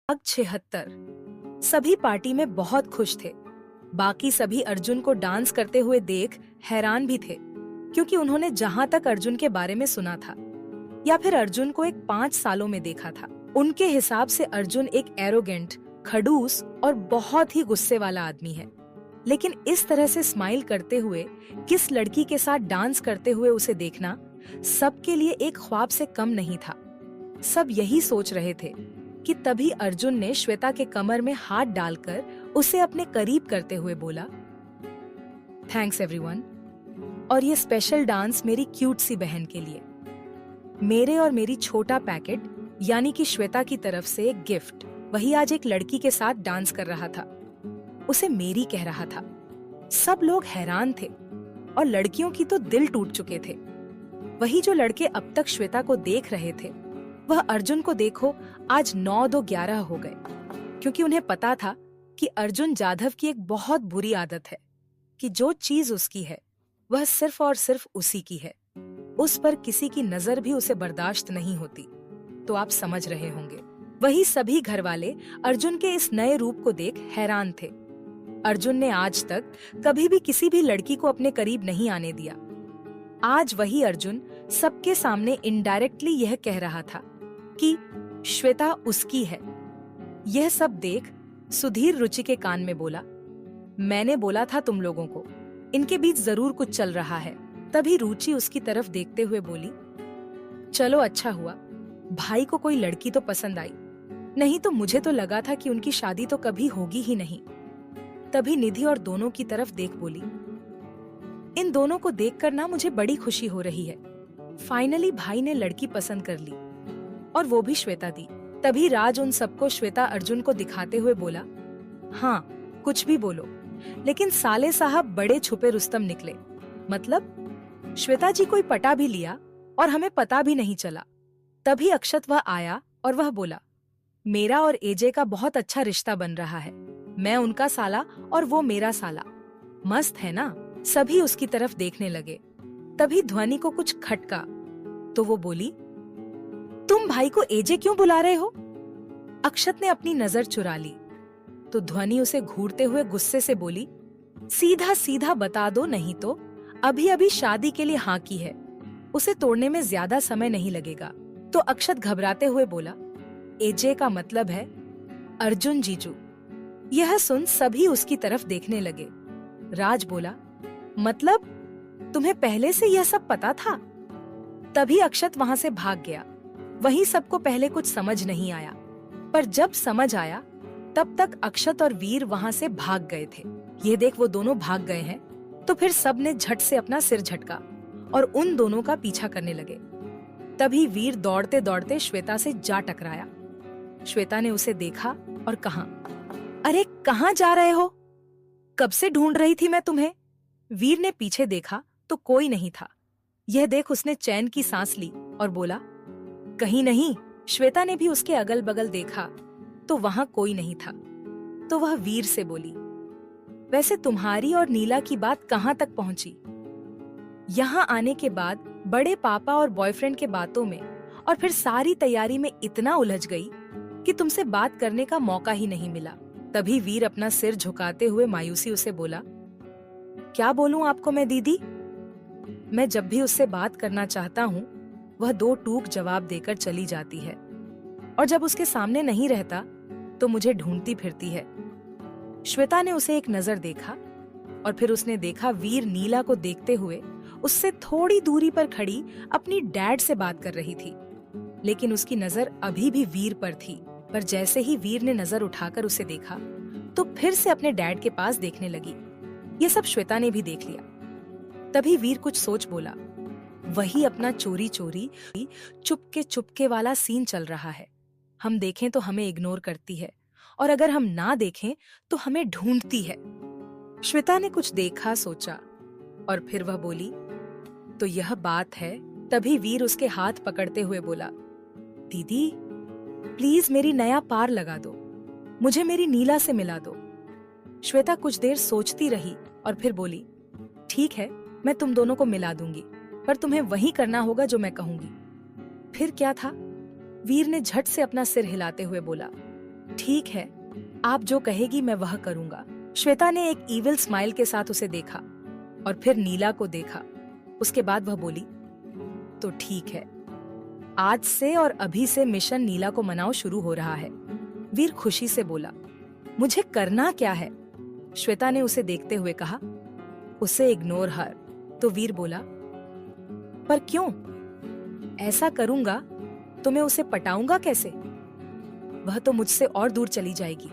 भाग 76। सभी पार्टी में बहुत खुश थे। बाकी सभी अर्जुन को डांस करते हुए देख हैरान भी थे, क्योंकि उन्होंने जहां तक अर्जुन के बारे में सुना था या फिर अर्जुन को एक 5 सालों में देखा था, उनके हिसाब से अर्जुन एक एरोगेंट, खड़ूस और बहुत ही गुस्से वाला आदमी है। लेकिन इस तरह से स्माइल करते हुए किस लड़की के साथ डांस करते हुए उसे देखना सबके लिए एक ख्वाब से कम नहीं था। सब यही सोच रहे थे कि तभी अर्जुन ने श्वेता के कमर में हाथ डालकर उसे अपने करीब करते हुए बोला, थैंक्स एवरीवन, और ये स्पेशल डांस मेरी क्यूट सी बहन के लिए। मेरे और मेरी छोटा पैकेट यानी कि श्वेता की तरफ से एक गिफ्ट, वही आज एक लड़की के साथ डांस कर रहा था, उसे मेरी कह रहा था। सब लोग हैरान थे और लड़कियों की तो दिल टूट चुके थे। वही जो लड़के अब तक श्वेता को देख रहे थे, वह अर्जुन को देखो आज 9-2-11 हो गए, क्योंकि उन्हें पता था कि अर्जुन जाधव की एक बहुत बुरी आदत है कि जो चीज उसकी है वह सिर्फ और सिर्फ उसी की है। उस पर किसी की नजर भी उसे बर्दाश्त नहीं होती। तो आप समझ रहे होंगे। वही सभी घरवाले अर्जुन के इस नए रूप को देख हैरान थे। अर्जुन ने आज तक कभी भी किसी भी लड़की को अपने करीब नहीं आने दिया। आज वही अर्जुन सबके सामने इनडायरेक्टली यह कह रहा था कि श्वेता उसकी है। यह सब देख सुधीर रुचि के कान में बोला, मैंने बोला था तुम लोगों को, इनके बीच जरूर कुछ चल रहा है। तभी रुचि उसकी तरफ देखते हुए बोली, चलो अच्छा हुआ, भाई को कोई लड़की तो पसंद आई, नहीं तो मुझे तो लगा था कि उनकी शादी तो कभी होगी ही नहीं। तभी निधि और दोनों की तरफ देख बोली, इन दोनों को देखकर ना मुझे बड़ी खुशी हो रही है। फाइनली भाई ने लड़की पसंद कर ली, और वो भी श्वेता दी। तभी राज उन सबको श्वेता अर्जुन को दिखाते हुए बोला, हाँ कुछ भी बोलो, लेकिन साले साहब बड़े छुपे रुस्तम निकले। मतलब श्वेता जी कोई पटा भी लिया और हमें पता भी नहीं चला। तभी अक्षत वह आया और वह बोला, मेरा और एजे का बहुत अच्छा रिश्ता बन रहा है। मैं उनका साला और वो मेरा साला। मस्त है ना। सभी उसकी तरफ देखने लगे। तभी ध्वनि को कुछ खटका तो वो बोली, तुम भाई को एजे क्यों बुला रहे हो? अक्षत ने अपनी नजर चुरा ली तो ध्वनि उसे घूरते हुए गुस्से से बोली, सीधा सीधा बता दो, नहीं तो अभी अभी शादी के लिए हाँ की है, उसे तोड़ने में ज्यादा समय नहीं लगेगा। तो अक्षत घबराते हुए बोला, एजे का मतलब है अर्जुन जीजू। यह सुन सभी उसकी तरफ देखने लगे। राज बोला, मतलब तुम्हें पहले से यह सब पता था? तभी अक्षत वहां से भाग गया। वहीं सबको पहले कुछ समझ नहीं आया, पर जब समझ आया तब तक अक्षत और वीर वहां से भाग गए थे। ये देख वो दोनों भाग गए हैं तो फिर सब ने झट से अपना सिर झटका और उन दोनों का पीछा करने लगे। तभी वीर दौड़ते दौड़ते श्वेता से जा टकराया। श्वेता ने उसे देखा और कहा, अरे कहाँ जा रहे हो? कब से ढूंढ रही थी मैं तुम्हें। वीर ने पीछे देखा तो कोई नहीं था। यह देख उसने चैन की सांस ली और बोला, कहीं नहीं। श्वेता ने भी उसके अगल बगल देखा तो वहां कोई नहीं था। तो वह वीर से बोली, वैसे तुम्हारी और नीला की बात कहां तक पहुंची? यहाँ आने के बाद बड़े पापा और बॉयफ्रेंड के बातों में और फिर सारी तैयारी में इतना उलझ गई कि तुमसे बात करने का मौका ही नहीं मिला। तभी वीर अपना सिर झुकाते हुए मायूसी उसे बोला, क्या बोलूं आपको मैं दीदी? मैं जब भी उससे बात करना चाहता हूँ वह 2 टूक जवाब देकर चली जाती है, और जब उसके सामने नहीं रहता तो मुझे ढूंढती फिरती है। श्वेता ने उसे एक नजर देखा और फिर उसने देखा वीर नीला को देखते हुए उससे थोड़ी दूरी पर खड़ी अपनी डैड से बात कर रही थी, लेकिन उसकी नजर अभी भी वीर पर थी। पर जैसे ही वीर ने नजर उठाकर उसे देखा तो फिर से अपने डैड के पास देखने लगी। ये सब श्वेता ने भी देख लिया। तभी वीर कुछ सोच बोला, वही अपना चोरी चोरी चुपके वाला सीन चल रहा है। हम देखें तो हमें इग्नोर करती है, और अगर हम ना देखें तो हमें ढूंढती है। श्वेता ने कुछ देखा, सोचा और फिर वह बोली, तो यह बात है। तभी वीर उसके हाथ पकड़ते हुए बोला, दीदी प्लीज मेरी नया पार लगा दो, मुझे मेरी नीला से मिला दो। श्वेता कुछ देर सोचती रही और फिर बोली, ठीक है मैं तुम दोनों को मिला दूंगी, पर तुम्हें वही करना होगा जो मैं कहूंगी। फिर क्या था? वीर ने झट से अपना सिर हिलाते हुए बोला, ठीक है, आप जो कहेगी मैं वह करूंगा। श्वेता ने एक इविल स्माइल के साथ उसे देखा और फिर नीला को देखा। उसके बाद वह बोली, तो ठीक है, आज से और अभी से मिशन नीला को मनाओ शुरू हो रहा है। वीर खुशी से बोला, मुझे करना क्या है? श्वेता ने उसे देखते हुए कहा, उसे इग्नोर हर। तो वीर बोला, पर क्यों? ऐसा करूंगा तो मैं उसे पटाऊंगा कैसे? वह तो मुझसे और दूर चली जाएगी।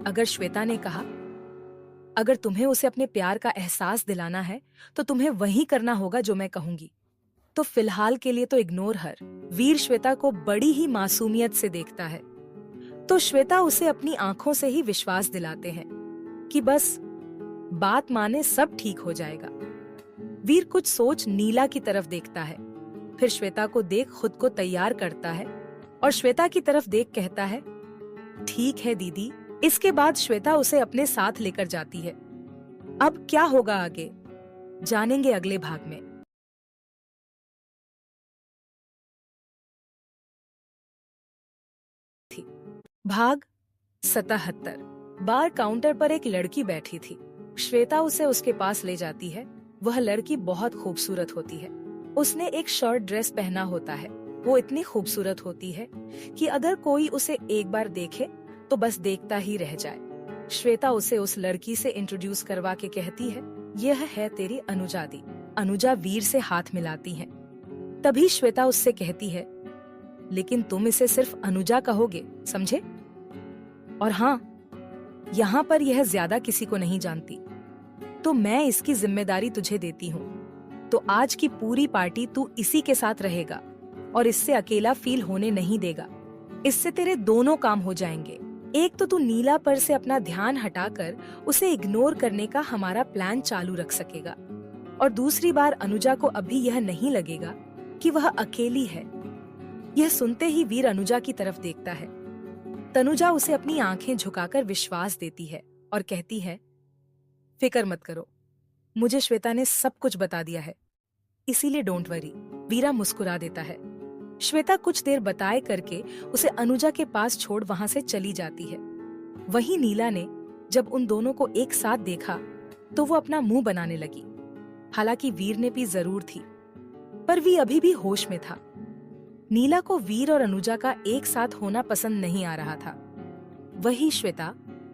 अगर श्वेता ने कहा, अगर तुम्हें उसे अपने प्यार का एहसास दिलाना है तो तुम्हें वही करना होगा जो मैं कहूंगी। तो फिलहाल के लिए तो इग्नोर हर। वीर श्वेता को बड़ी ही मासूमियत से देखता है, तो श्वेता उसे अपनी आंखों से ही विश्वास दिलाते हैं कि बस बात माने सब ठीक हो जाएगा। वीर कुछ सोच नीला की तरफ देखता है, फिर श्वेता को देख खुद को तैयार करता है और श्वेता की तरफ देख कहता है, ठीक है दीदी। इसके बाद श्वेता उसे अपने साथ लेकर जाती है। अब क्या होगा आगे, जानेंगे अगले भाग में। भाग 77। बार काउंटर पर एक लड़की बैठी थी। श्वेता उसे उसके पास ले जाती है। वह लड़की बहुत खूबसूरत होती है। उसने एक शॉर्ट ड्रेस पहना होता है। वो इतनी खूबसूरत होती है कि अगर कोई उसे एक बार देखे तो बस देखता ही रह जाए। श्वेता उसे उस लड़की से इंट्रोड्यूस करवा के कहती है, यह है तेरी अनुजा दी। अनुजा वीर से हाथ मिलाती है। तभी श्वेता उससे कहती है, लेकिन तुम इसे सिर्फ अनुजा कहोगे, समझे? और हाँ, यहाँ पर यह ज्यादा किसी को नहीं जानती, तो मैं इसकी जिम्मेदारी तुझे देती हूँ। तो आज की पूरी पार्टी तू इसी के साथ रहेगा और इससे अकेला फील होने नहीं देगा। इससे तेरे दोनों काम हो जाएंगे। एक तो तू नीला पर से अपना ध्यान हटाकर उसे इग्नोर करने का हमारा प्लान चालू रख सकेगा, और दूसरी बार अनुजा को अभी यह नहीं लगेगा कि वह अकेली है। यह सुनते ही वीर अनुजा की तरफ देखता है। तनुजा उसे अपनी आंखें झुकाकर विश्वास देती है और कहती है, फिक्र मत करो, मुझे श्वेता ने सब कुछ बता दिया है, इसीलिए डोंट वरी। वीरा मुस्कुरा देता है। श्वेता कुछ देर बताए करके उसे अनुजा के पास छोड़ वहां से चली जाती है। वहीं नीला ने जब उन दोनों को एक साथ देखा तो वो अपना मुंह बनाने लगी। हालांकि वीर ने भी जरूर थी, पर वी अभी भी होश में था। नीला को वीर और अनुजा का एक साथ होना पसंद नहीं आ रहा था। वही श्वेता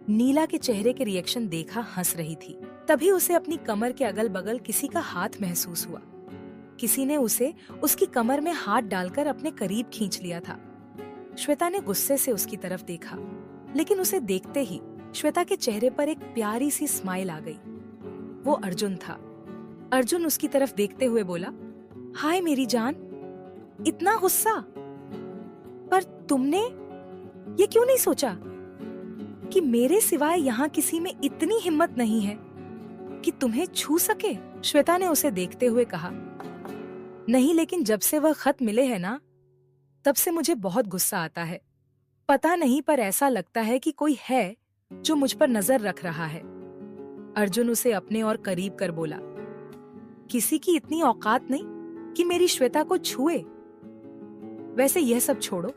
नीला के चेहरे के रिएक्शन देखा हंस रही थी। तभी उसे अपनी कमर के अगल बगल किसी का हाथ महसूस हुआ। किसी ने उसे उसकी कमर में हाथ डालकर अपने करीब खींच लिया था। श्वेता ने गुस्से से उसकी तरफ देखा, लेकिन उसे देखते ही श्वेता के चेहरे पर एक प्यारी सी स्माइल आ गई। वो अर्जुन था। अर्जुन उसकी तरफ देखते हुए बोला, हाय मेरी जान, इतना गुस्सा? पर तुमने ये क्यों नहीं सोचा कि मेरे सिवाय यहाँ किसी में इतनी हिम्मत नहीं है कि तुम्हें छू सके? श्वेता ने उसे देखते हुए कहा, नहीं, लेकिन जब से वह खत मिले हैं ना, तब से मुझे बहुत गुस्सा आता है। पता नहीं, पर ऐसा लगता है कि कोई है जो मुझ पर नजर रख रहा है। अर्जुन उसे अपने और करीब कर बोला, किसी की इतनी औकात नहीं कि मेरी श्वेता को छुए। वैसे यह सब छोड़ो,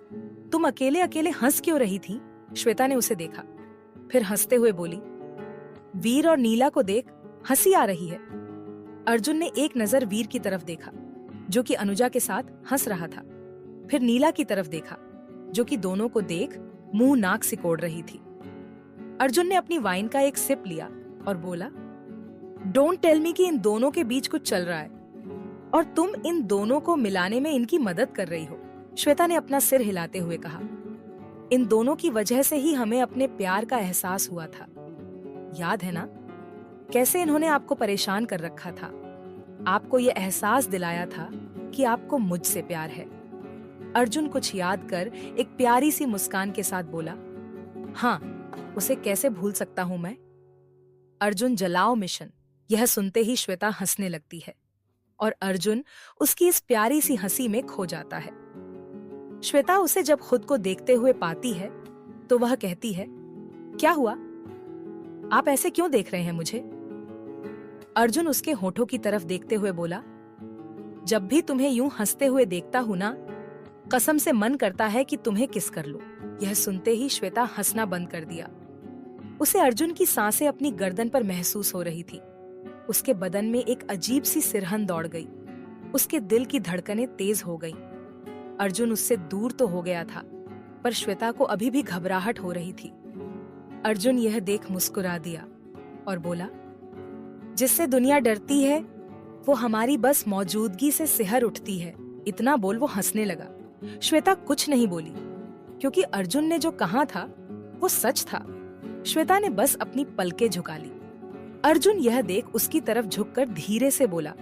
तुम अकेले अकेले हंस क्यों रही थी? श्वेता ने उसे देखा, फिर हंसते हुए बोली, वीर और नीला को देख, हंसी आ रही है। अर्जुन ने एक नजर वीर की तरफ देखा, जो कि अनुजा के साथ हंस रहा था। फिर नीला की तरफ देखा, जो कि दोनों को देख मुंह नाक सिकोड़ रही थी। अर्जुन ने अपनी वाइन का एक सिप लिया और बोला, डोंट टेल मी कि इन दोनों के बीच कुछ चल रहा है और तुम इन दोनों को मिलाने में इनकी मदद कर रही हो। श्वेता ने अपना सिर हिलाते हुए कहा, इन दोनों की वजह से ही हमें अपने प्यार का एहसास हुआ था। याद है ना, कैसे इन्होंने आपको परेशान कर रखा था। आपको ये एहसास दिलाया था कि आपको मुझसे प्यार है। अर्जुन कुछ याद कर एक प्यारी सी मुस्कान के साथ बोला, हाँ, उसे कैसे भूल सकता हूं मैं। अर्जुन जलाओ मिशन। यह सुनते ही श्वेता हंसने लगती है और अर्जुन उसकी इस प्यारी सी हंसी में खो जाता है। श्वेता उसे जब खुद को देखते हुए पाती है तो वह कहती है, क्या हुआ? आप ऐसे क्यों देख रहे हैं मुझे? अर्जुन उसके होठों की तरफ देखते हुए बोला, जब भी तुम्हें यूं हंसते हुए देखता हूं ना, कसम से मन करता है कि तुम्हें किस कर लूं। यह सुनते ही श्वेता हंसना बंद कर दिया। उसे अर्जुन की सांसें अपनी गर्दन पर महसूस हो रही थी। उसके बदन में एक अजीब सी सिरहन दौड़ गई। उसके दिल की धड़कनें तेज हो गईं। अर्जुन उससे दूर तो हो गया था, पर श्वेता को अभी भी घबराहट हो रही थी। अर्जुन यह देख मुस्कुरा दिया और बोला, जिससे दुनिया डरती है वो हमारी बस मौजूदगी से सिहर उठती है। इतना बोल वो हंसने लगा। श्वेता कुछ नहीं बोली, क्योंकि अर्जुन ने जो कहा था वो सच था। श्वेता ने बस अपनी पलकें झुका ली। अर्जुन यह देख उसकी तरफ झुककर धीरे से बोला,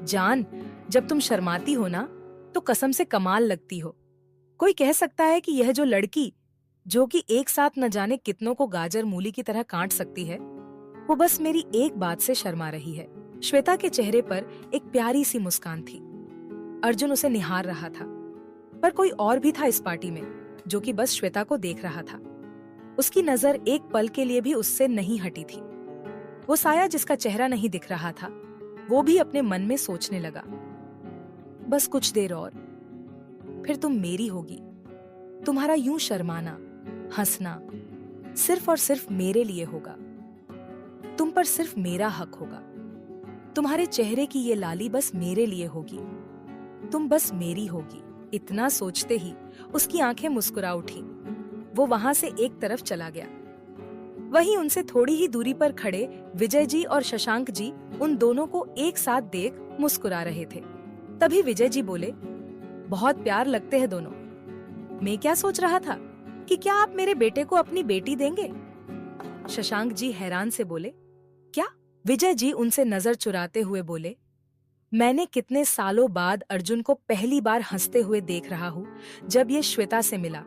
जान, जब तुम शर्माती हो ना तो कसम से कमाल लगती हो। कोई कह सकता है कि यह जो लड़की, जो कि एक साथ न जाने कितनों को गाजर मूली की तरह काट सकती है, वो बस मेरी एक बात से शर्मा रही है। श्वेता के चेहरे पर एक प्यारी सी मुस्कान थी। अर्जुन उसे निहार रहा था, पर कोई और भी था इस पार्टी में जो कि बस श्वेता को देख रहा था। उसकी नजर एक पल के लिए भी उससे नहीं हटी थी। वो साया जिसका चेहरा नहीं दिख रहा था, वो भी अपने मन में सोचने लगा, बस कुछ देर और, फिर तुम मेरी होगी। तुम्हारा यूं शर्माना, हंसना सिर्फ और सिर्फ मेरे लिए होगा। तुम पर सिर्फ मेरा हक होगा। तुम्हारे चेहरे की ये लाली बस मेरे लिए होगी। तुम बस मेरी होगी। इतना सोचते ही उसकी आंखें मुस्कुरा उठी। वो वहां से एक तरफ चला गया। वहीं उनसे थोड़ी ही दूरी पर खड़े विजय जी और शशांक जी उन दोनों को एक साथ देख मुस्कुरा रहे थे। तभी विजय जी बोले, बहुत प्यार लगते हैं दोनों। मैं क्या सोच रहा था कि क्या आप मेरे बेटे को अपनी बेटी देंगे? शशांक जी हैरान से बोले, क्या? विजय जी उनसे नजर चुराते हुए बोले, मैंने कितने सालों बाद अर्जुन को पहली बार हंसते हुए देख रहा हूँ। जब ये श्वेता से मिला,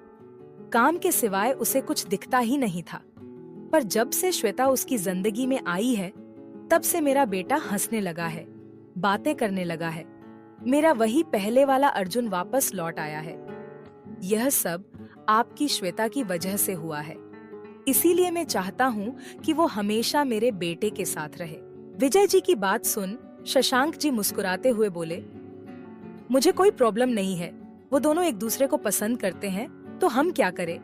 काम के सिवाय उसे कुछ दिखता ही नहीं था, पर जब से श्वेता उसकी जिंदगी में आई है, तब से मेरा बेटा हंसने लगा है, बातें करने लगा है। मेरा वही पहले वाला अर्जुन वापस लौट आया है। यह सब आपकी श्वेता की वजह से हुआ है। इसीलिए मैं चाहता हूँ कि वो हमेशा मेरे बेटे के साथ रहे। विजय जी की बात सुन शशांक जी मुस्कुराते हुए बोले, मुझे कोई प्रॉब्लम नहीं है। वो दोनों एक दूसरे को पसंद करते हैं तो हम क्या करें?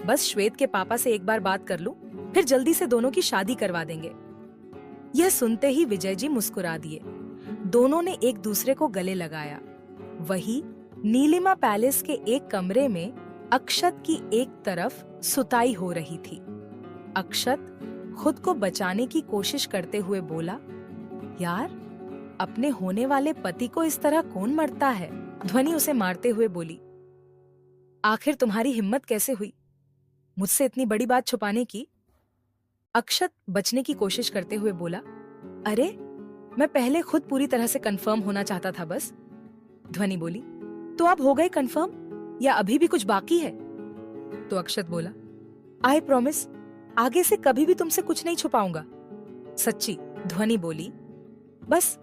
बस श्वेत के पापा से एक बार बात कर लूं, फिर जल्दी से दोनों की शादी करवा देंगे। यह सुनते ही विजय जी मुस्कुरा दिए। दोनों ने एक दूसरे को गले लगाया। वही नीलिमा पैलेस के एक कमरे में अक्षत की एक तरफ सुताई हो रही थी। अक्षत खुद को बचाने की कोशिश करते हुए बोला, यार, अपने होने वाले पति को इस तरह कौन मरता है? ध्वनि उसे मारते हुए बोली, आखिर तुम्हारी हिम्मत कैसे हुई मुझसे इतनी बड़ी बात छुपाने की? अक्षत बचने की कोशिश करते हुए बोला, अरे, मैं पहले खुद पूरी तरह से कंफर्म होना चाहता था बस। ध्वनि बोली, तो आप हो गए कंफर्म या अभी भी कुछ बाकी है? तो अक्षत बोला, आई प्रॉमिस, आगे से कभी भी तुमसे कुछ नहीं छुपाऊंगा। सच्ची? ध्वनि बोली, बस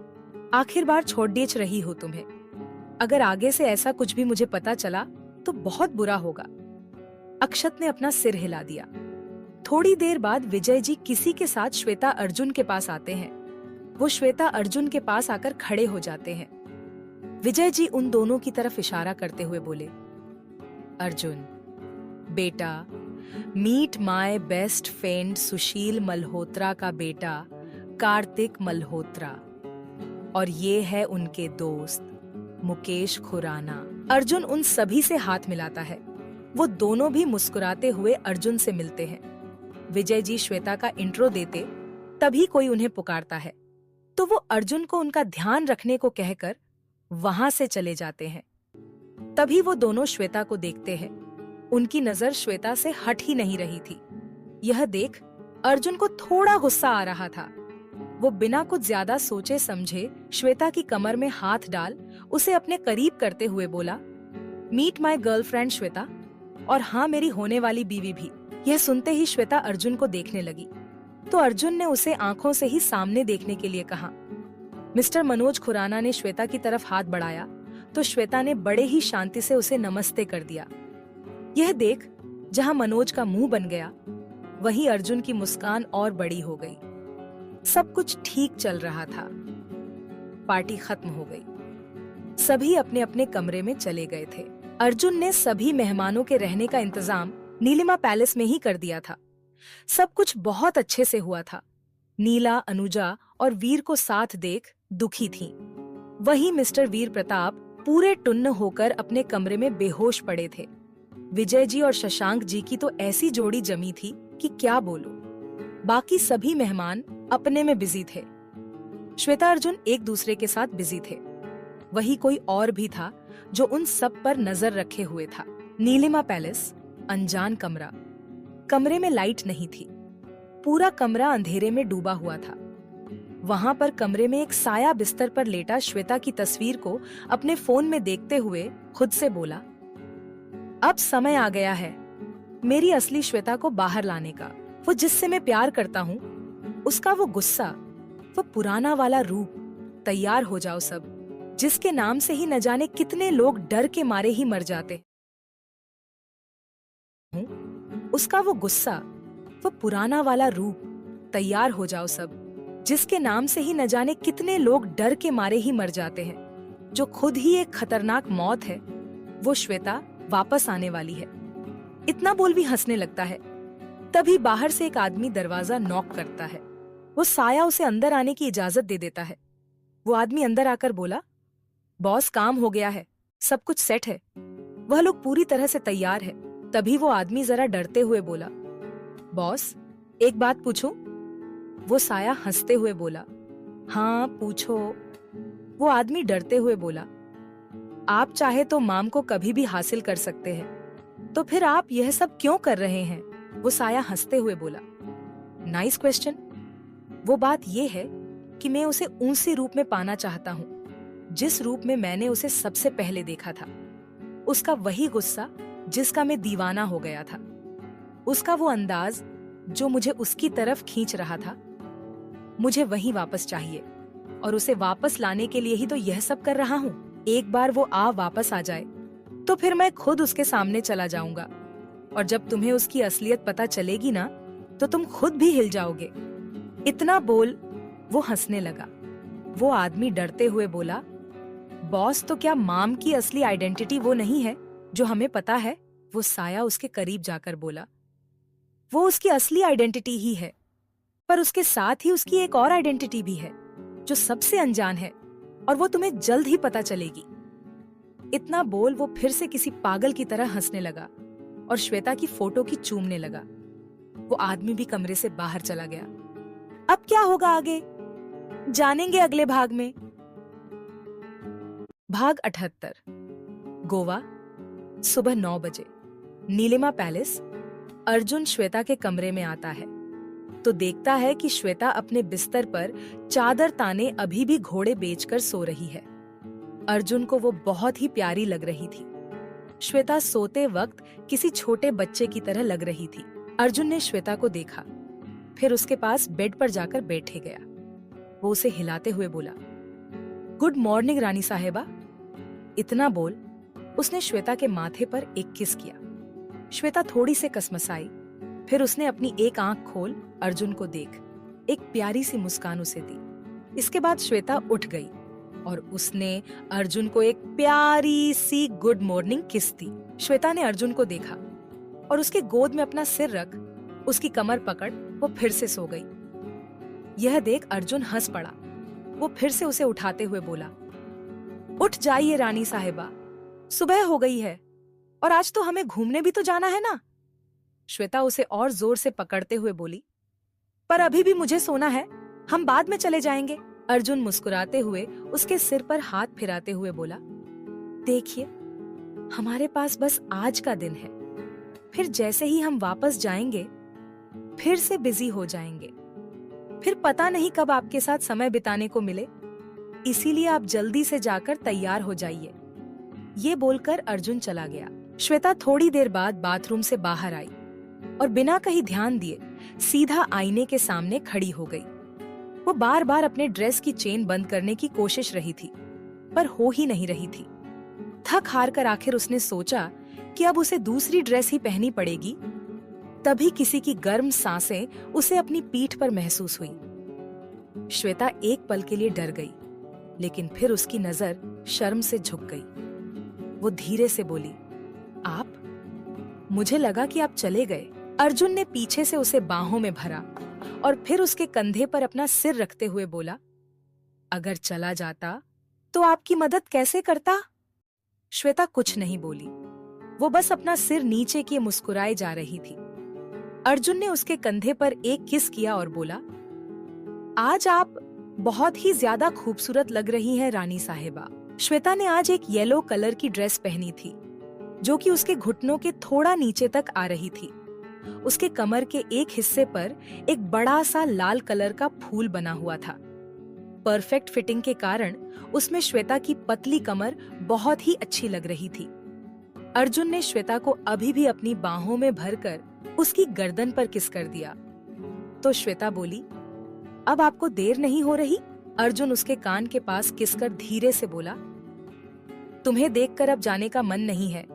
आखिर बार छोड़ देच रही हो तुम्हें। अगर आगे से ऐसा कुछ भी मुझे पता चला तो बहुत बुरा होगा। अक्षत ने अपना सिर हिला दिया। थोड़ी देर बाद विजय जी किसी के साथ श्वेता अर्जुन के पास आते हैं। वो श्वेता अर्जुन के पास आकर खड़े हो जाते हैं। विजय जी उन दोनों की तरफ इशारा करते हुए बोले, अर्जुन बेटा, मीट माय बेस्ट फ्रेंड सुशील मल्होत्रा का बेटा कार्तिक मल्होत्रा, और ये है उनके दोस्त मुकेश खुराना। अर्जुन उन सभी से हाथ मिलाता है। वो दोनों भी मुस्कुराते हुए अर्जुन से मिलते हैं। विजय जी श्वेता का इंट्रो देते तभी कोई उन्हें पुकारता है, तो वो अर्जुन को उनका ध्यान रखने को कहकर वहां से चले जाते हैं। तभी वो दोनों श्वेता को देखते हैं। उनकी नजर श्वेता से हट ही नहीं रही थी। यह देख अर्जुन को थोड़ा गुस्सा आ रहा था। वो बिना कुछ ज्यादा सोचे समझे श्वेता की कमर में हाथ डाल उसे अपने करीब करते हुए बोला, मीट माय गर्लफ्रेंड श्वेता, और हाँ, मेरी होने वाली बीवी भी। यह सुनते ही श्वेता अर्जुन को देखने लगी, तो अर्जुन ने उसे आंखों से ही सामने देखने के लिए कहा। मिस्टर मनोज खुराना ने श्वेता की तरफ हाथ बढ़ाया तो श्वेता ने बड़े ही शांति से उसे नमस्ते कर दिया। यह देख जहां मनोज का मुंह बन गया, वहीं अर्जुन की मुस्कान और बड़ी हो गई। सब कुछ ठीक चल रहा था। पार्टी खत्म हो गई। सभी अपने अपने कमरे में चले गए थे। अर्जुन ने सभी मेहमानों के रहने का इंतजाम नीलिमा पैलेस में ही कर दिया था। सब कुछ बहुत अच्छे से हुआ था। नीला, अनुजा और वीर को साथ देख दुखी थीं। वही मिस्टर वीर प्रताप पूरे टुन्न होकर अपने कमरे में बेहोश पड़े थे। विजय जी और शशांक जी की तो ऐसी जोड़ी जमी थी कि क्या बोलूं। बाकी सभी मेहमान अपने में बिजी थे। श्वेता अर्जुन एक दूसरे के साथ बिजी थे। वही कोई और भी था जो उन सब पर नजर रखे हुए था। नीलिमा पैलेस, अनजान कमरा। कमरे में लाइट नहीं थी। पूरा कमरा अंधेरे में डूबा हुआ था। वहां पर कमरे में एक साया बिस्तर पर लेटा श्वेता की तस्वीर को अपने फोन में देखते हुए खुद से बोला, अब समय आ गया है मेरी असली श्वेता को बाहर लाने का। वो जिससे मैं प्यार करता हूँ, उसका वो गुस्सा, वो पुराना वाला रूप। तैयार हो जाओ सब, जिसके नाम से ही न जाने कितने लोग डर के मारे ही मर जाते। उसका वो गुस्सा, वो पुराना वाला रूप। तैयार हो जाओ सब, जिसके नाम से ही न जाने कितने लोग डर के मारे ही मर जाते हैं। जो खुद ही एक खतरनाक मौत है, वो श्वेता वापस आने वाली है। इतना बोल भी हंसने लगता है। तभी बाहर से एक आदमी दरवाजा नॉक करता है। वो साया उसे अंदर आने की इजाजत दे देता है। वो आदमी अंदर आकर बोला, बॉस काम हो गया है, सब कुछ सेट है। वह लोग पूरी तरह से तैयार है। तभी वो आदमी जरा डरते हुए बोला, बॉस एक बात पूछूं? वो साया हंसते हुए बोला, हाँ पूछो। वो आदमी डरते हुए बोला, आप चाहे तो माम को कभी भी हासिल कर सकते हैं, तो फिर आप यह सब क्यों कर रहे हैं? वो साया हंसते हुए बोला, नाइस क्वेश्चन। वो बात यह है कि मैं उसे उसी रूप में पाना चाहता हूँ जिस रूप में मैंने उसे सबसे पहले देखा था। उसका वही गुस्सा जिसका मैं दीवाना हो गया था। उसका वो अंदाज जो मुझे उसकी तरफ खींच रहा था। मुझे वहीं वापस चाहिए और उसे वापस लाने के लिए ही तो यह सब कर रहा हूँ। एक बार वो वापस आ जाए तो फिर मैं खुद उसके सामने चला जाऊंगा, और जब तुम्हें उसकी असलियत पता चलेगी ना, तो तुम खुद भी हिल जाओगे। इतना बोल वो हंसने लगा। वो आदमी डरते हुए बोला, बॉस तो क्या माम की असली आइडेंटिटी वो नहीं है जो हमें पता है? वो साया उसके करीब जाकर बोला, वो उसकी असली आइडेंटिटी ही है, पर उसके साथ ही उसकी एक और आइडेंटिटी भी है जो सबसे अनजान है, और वो तुम्हें जल्द ही पता चलेगी। इतना बोल वो फिर से किसी पागल की तरह हंसने लगा और श्वेता की फोटो की चूमने लगा। वो आदमी भी कमरे से बाहर चला गया। अब क्या होगा आगे, जानेंगे अगले भाग में। भाग 78। गोवा, सुबह 9 बजे। नीलिमा पैलेस। अर्जुन श्वेता के कमरे में आता है तो देखता है कि श्वेता अपने बिस्तर पर चादर ताने अभी भी घोड़े बेचकर सो रही है। अर्जुन को वो बहुत ही प्यारी लग रही थी। श्वेता सोते वक्त किसी छोटे बच्चे की तरह लग रही थी। अर्जुन ने श्वेता को देखा, फिर उसके पास बेड पर जाकर बैठे गया। वो उसे हिलाते हुए बोला, गुड मॉर्निंग रानी साहेबा। इतना बोल उसने श्वेता के माथे पर एक किस किया। श्वेता थोड़ी से कसमसाई, फिर उसने अपनी एक आंख खोल अर्जुन को देख एक प्यारी सी मुस्कान उसे दी। इसके बाद श्वेता उठ गई और उसने अर्जुन को एक प्यारी सी गुड मॉर्निंग किस दी। श्वेता ने अर्जुन को देखा और उसके गोद में अपना सिर रख उसकी कमर पकड़ वो फिर से सो गई। यह देख अर्जुन हंस पड़ा। वो फिर से उसे उठाते हुए बोला, उठ जाइए रानी साहिबा, सुबह हो गई है और आज तो हमें घूमने भी तो जाना है ना। श्वेता उसे और जोर से पकड़ते हुए बोली, पर अभी भी मुझे सोना है, हम बाद में चले जाएंगे। अर्जुन मुस्कुराते हुए उसके सिर पर हाथ फिराते हुए बोला, देखिए हमारे पास बस आज का दिन है, फिर जैसे ही हम वापस जाएंगे फिर से बिजी हो जाएंगे, फिर पता नहीं कब आपके साथ समय बिताने को मिले, इसीलिए आप जल्दी से जाकर तैयार हो जाइए। ये बोलकर अर्जुन चला गया। श्वेता थोड़ी देर बाद बाथरूम से बाहर आई और बिना कहीं ध्यान दिए सीधा आईने के सामने खड़ी हो गई। वो बार बार अपने ड्रेस की चेन बंद करने की कोशिश रही थी, पर हो ही नहीं रही थी। थक हार कर आखिर उसने सोचा कि अब उसे दूसरी ड्रेस ही पहननी पड़ेगी। तभी किसी की गर्म सांसें उसे अपनी पीठ पर महसूस हुई। श्वेता एक पल के लिए डर गई, लेकिन फिर उसकी नजर शर्म से झुक गई। वो धीरे से बोली, आप? मुझे लगा कि आप चले गए। अर्जुन ने पीछे से उसे बाहों में भरा और फिर उसके कंधे पर अपना सिर रखते हुए बोला, अगर चला जाता तो आपकी मदद कैसे करता? श्वेता कुछ नहीं बोली। वो बस अपना सिर नीचे किए मुस्कुराए जा रही थी। अर्जुन ने उसके कंधे पर एक किस किया और बोला, आज आप बहुत ही ज्यादा खूबसूरत लग रही हैं रानी साहिबा। श्वेता ने आज एक येलो कलर की ड्रेस पहनी थी जो कि उसके घुटनों के थोड़ा नीचे तक आ रही थी। उसके कमर के एक हिस्से पर एक बड़ा सा लाल कलर का फूल बना हुआ था। परफेक्ट फिटिंग के कारण उसमें श्वेता की पतली कमर बहुत ही अच्छी लग रही थी। अर्जुन ने श्वेता को अभी भी अपनी बाहों में भरकर उसकी गर्दन पर किस कर दिया तो श्वेता बोली, अब आपको देर नहीं हो रही? अर्जुन उसके कान के पास किस कर धीरे से बोला, तुम्हें देखकर अब जाने का मन नहीं है।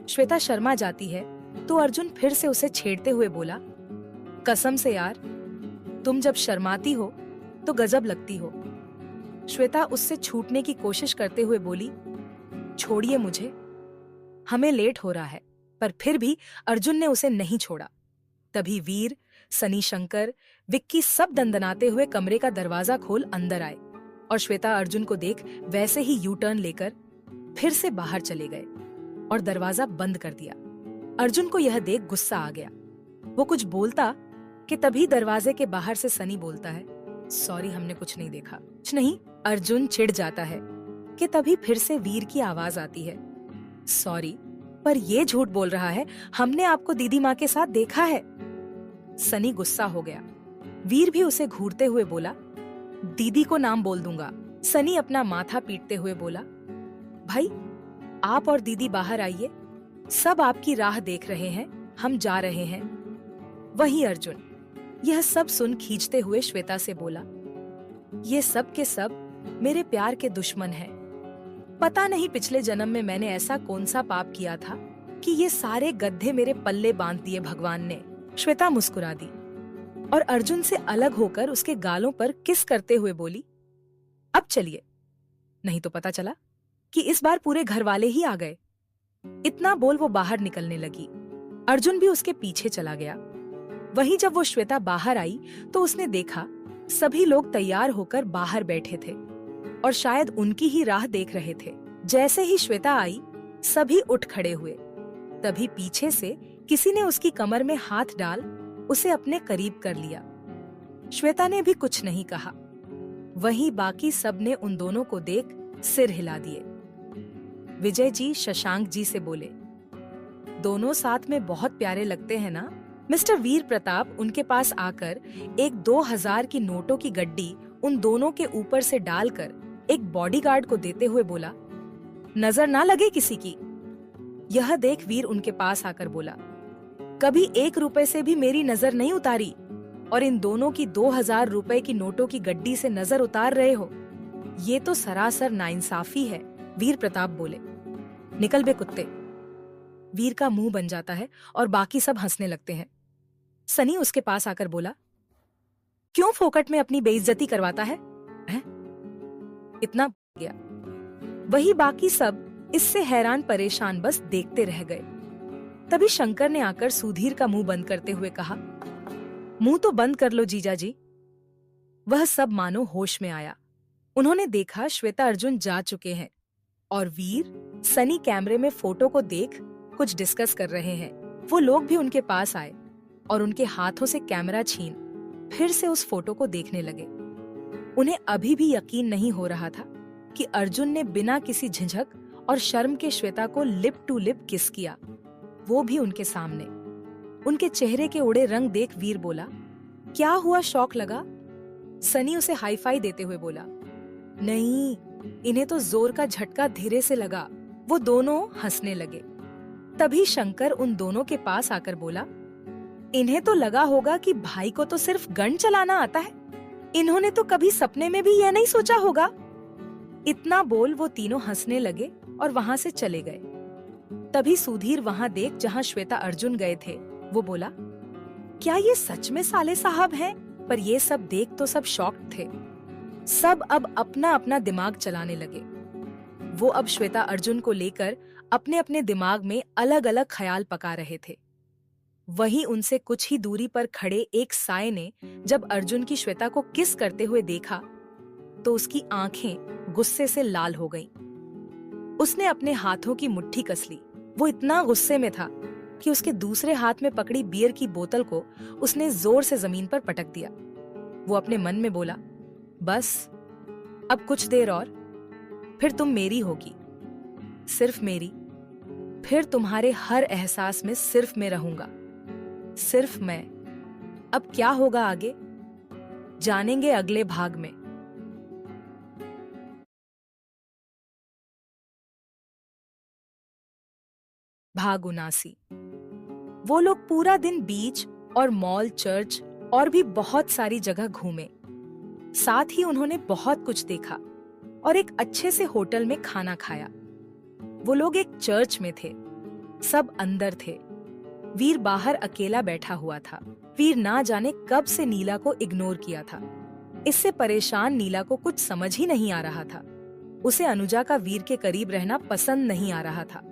श्वेता शर्मा जाती है तो अर्जुन फिर से उसे छेड़ते हुए बोला, कसम से यार, तुम जब शर्माती हो तो गजब लगती हो। श्वेता उससे छूटने की कोशिश करते हुए बोली, छोड़िए मुझे, हमें लेट हो रहा है। पर फिर भी अर्जुन ने उसे नहीं छोड़ा। तभी वीर, सनी, शंकर, विक्की सब दंदनाते हुए कमरे का दरवाजा खोल अंदर आए और श्वेता अर्जुन को देख वैसे ही यू टर्न लेकर फिर से बाहर चले गए और दरवाजा बंद कर दिया। अर्जुन को यह देख गुस्सा आ गया। वो कुछ बोलता कि तभी दरवाजे के बाहर से सनी बोलता है, सॉरी, हमने कुछ नहीं देखा। कुछ नहीं। अर्जुन चिढ़ जाता है कि तभी फिर से वीर की आवाज आती है, सॉरी, पर ये झूठ बोल रहा है, हमने आपको दीदी माँ के साथ देखा है। सनी गुस्सा हो गया। वीर भी उसे घूरते हुए बोला, दीदी को नाम बोल दूंगा। सनी अपना माथा पीटते हुए बोला, भाई आप और दीदी बाहर आइए, सब आपकी राह देख रहे हैं, हम जा रहे हैं। वहीं अर्जुन यह सब सुन खींचते हुए श्वेता से बोला, ये सब के सब मेरे प्यार के दुश्मन हैं। पता नहीं पिछले जन्म में मैंने ऐसा कौन सा पाप किया था कि ये सारे गड्ढे मेरे पल्ले बांध दिए भगवान ने। श्वेता मुस्कुरा दी और अर्जुन से अलग होकर उसके गालों पर किस करते हुए बोली, अब चलिए, नहीं तो पता चला कि इस बार पूरे घर वाले ही आ गए। इतना बोल वो बाहर निकलने लगी। अर्जुन भी उसके पीछे चला गया। वहीं जब वो श्वेता बाहर आई तो उसने देखा सभी लोग तैयार होकर बाहर बैठे थे और शायद उनकी ही राह देख रहे थे। जैसे ही श्वेता आई, सभी उठ खड़े हुए। तभी पीछे से किसी ने उसकी कमर में हाथ डाल उसे अपने करीब कर लिया। श्वेता ने भी कुछ नहीं कहा। वहीं बाकी सब ने उन दोनों को देख सिर हिला दिए। विजय जी शशांक जी से बोले, दोनों साथ में बहुत प्यारे लगते हैं ना? मिस्टर वीर प्रताप उनके पास आकर एक 2000 की नोटों की गड्डी उन दोनों के ऊपर से डालकर एक बॉडीगार्ड को देते हुए बोला, नजर ना लगे किसी की। यह देख वीर उनके पास आकर बोला, कभी 1 रुपए से भी मेरी नजर नहीं उतारी और इन दोनों की 2000 रुपए की नोटों की गड्डी से नजर उतार रहे हो, ये तो सरासर नाइंसाफी है। वीर प्रताप बोले, निकल बे कुत्ते। वीर का मुंह बन जाता है और बाकी सब हंसने लगते हैं। सनी उसके पास आकर बोला, क्यों फोकट में अपनी बेइज्जती करवाता है? इतना गया। वही बाकी सब इससे हैरान परेशान बस देखते रह गए। तभी शंकर ने आकर सुधीर का मुंह बंद करते हुए कहा, मुंह तो बंद कर लो जीजा जी। वह सब मानो होश में आया। उन्होंने देखा श्वेता अर्जुन जा चुके हैं और वीर, सनी कैमरे में फोटो को देख कुछ डिस्कस कर रहे हैं। वो लोग भी उनके पास आए और उनके हाथों से कैमरा छीन फिर से उस फोटो को देखने लगे। उन्हें अभी भी यकीन नहीं हो रहा था कि अर्जुन ने बिना किसी झिझक और शर्म के श्वेता को लिप टू लिप किस किया, वो भी उनके सामने। उनके चेहरे के उड़े रंग देख वीर बोला, क्या हुआ, शौक लगा? सनी उसे हाई फाई देते हुए बोला, नहीं, इन्हें तो जोर का झटका धीरे से लगा। वो दोनों हंसने लगे। तभी शंकर उन दोनों के पास आकर बोला, इन्हें तो लगा होगा कि भाई को तो सिर्फ गन चलाना आता है, इन्होंने तो कभी सपने में भी यह नहीं सोचा होगा। इतना बोल वो तीनों हंसने लगे और वहां से चले गए। तभी सुधीर वहां देख जहां श्वेता अर्जुन गए थे, वो बोला, क्या ये सच में साले साहब हैं? पर ये सब देख तो सब शॉक्ड थे। सब अब अपना अपना दिमाग चलाने लगे। वो अब श्वेता अर्जुन को लेकर अपने अपने दिमाग में अलग अलग ख्याल पका रहे थे। वहीं उनसे कुछ ही दूरी पर खड़े एक साये ने जब अर्जुन की श्वेता को किस करते हुए देखा तो उसकी आंखें गुस्से से लाल हो गईं। उसने अपने हाथों की मुट्ठी कस ली। वो इतना गुस्से में था कि उसके दूसरे हाथ में पकड़ी बियर की बोतल को उसने जोर से जमीन पर पटक दिया। वो अपने मन में बोला, बस अब कुछ देर और, फिर तुम मेरी होगी, सिर्फ मेरी। फिर तुम्हारे हर एहसास में सिर्फ मैं रहूंगा, सिर्फ मैं। अब क्या होगा आगे, जानेंगे अगले भाग में। भाग 79। वो लोग पूरा दिन बीच और मॉल, चर्च और भी बहुत सारी जगह घूमे। साथ ही उन्होंने बहुत कुछ देखा और एक अच्छे से होटल में खाना खाया। वो लोग एक चर्च में थे, सब अंदर थे। वीर बाहर अकेला बैठा हुआ था। वीर ना जाने कब से नीला को इग्नोर किया था। इससे परेशान नीला को कुछ समझ ही नहीं आ रहा था। उसे अनुजा का वीर के करीब रहना पसंद नहीं आ रहा था।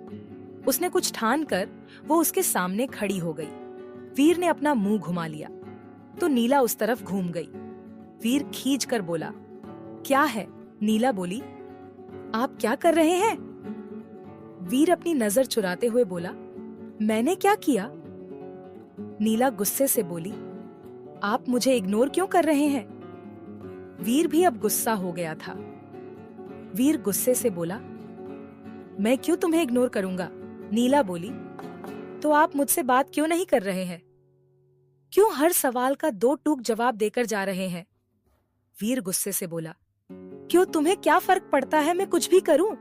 उसने कुछ ठान कर वो उसके सामने खड़ी हो गई। वीर ने अपना मुंह घुमा लिया तो नीला उस तरफ घूम गई। वीर खींच कर बोला, क्या है? नीला बोली, आप क्या कर रहे हैं? वीर अपनी नजर चुराते हुए बोला, मैंने क्या किया? नीला गुस्से से बोली, आप मुझे इग्नोर क्यों कर रहे हैं? वीर भी अब गुस्सा हो गया था। वीर गुस्से से बोला, मैं क्यों तुम्हें इग्नोर करूंगा? नीला बोली, तो आप मुझसे बात क्यों नहीं कर रहे हैं? क्यों हर सवाल का दो टूक जवाब देकर जा रहे हैं? वीर गुस्से से बोला, क्यों तुम्हें क्या फर्क पड़ता है मैं कुछ भी करूं?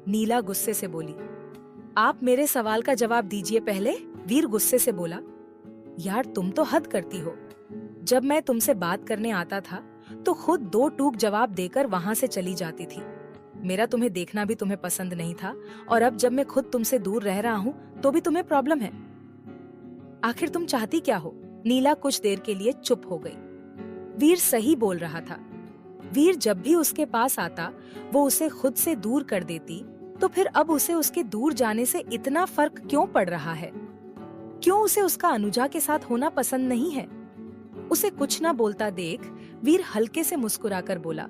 नीला गुस्से से बोली, आप मेरे सवाल का जवाब दीजिए पहले। वीर गुस्से से बोला, यार तुम तो हद करती हो। जब मैं तुमसे बात करने आता था तो खुद दो टूक जवाब देकर वहां से चली जाती थी। मेरा तुम्हें देखना भी तुम्हें पसंद नहीं था और अब जब मैं खुद तुमसे दूर रह रहा हूं तो भी तुम्हें प्रॉब्लम है। आखिर तुम चाहती क्या हो? नीला कुछ देर के लिए चुप हो गई। वीर सही बोल रहा था। वीर जब भी उसके पास आता वो उसे खुद से दूर कर देती, तो फिर अब उसे उसके दूर जाने से इतना फर्क क्यों पड़ रहा है? क्यों उसे उसका अनुजा के साथ होना पसंद नहीं है? उसे कुछ ना बोलता देख वीर हल्के से मुस्कुराकर बोला,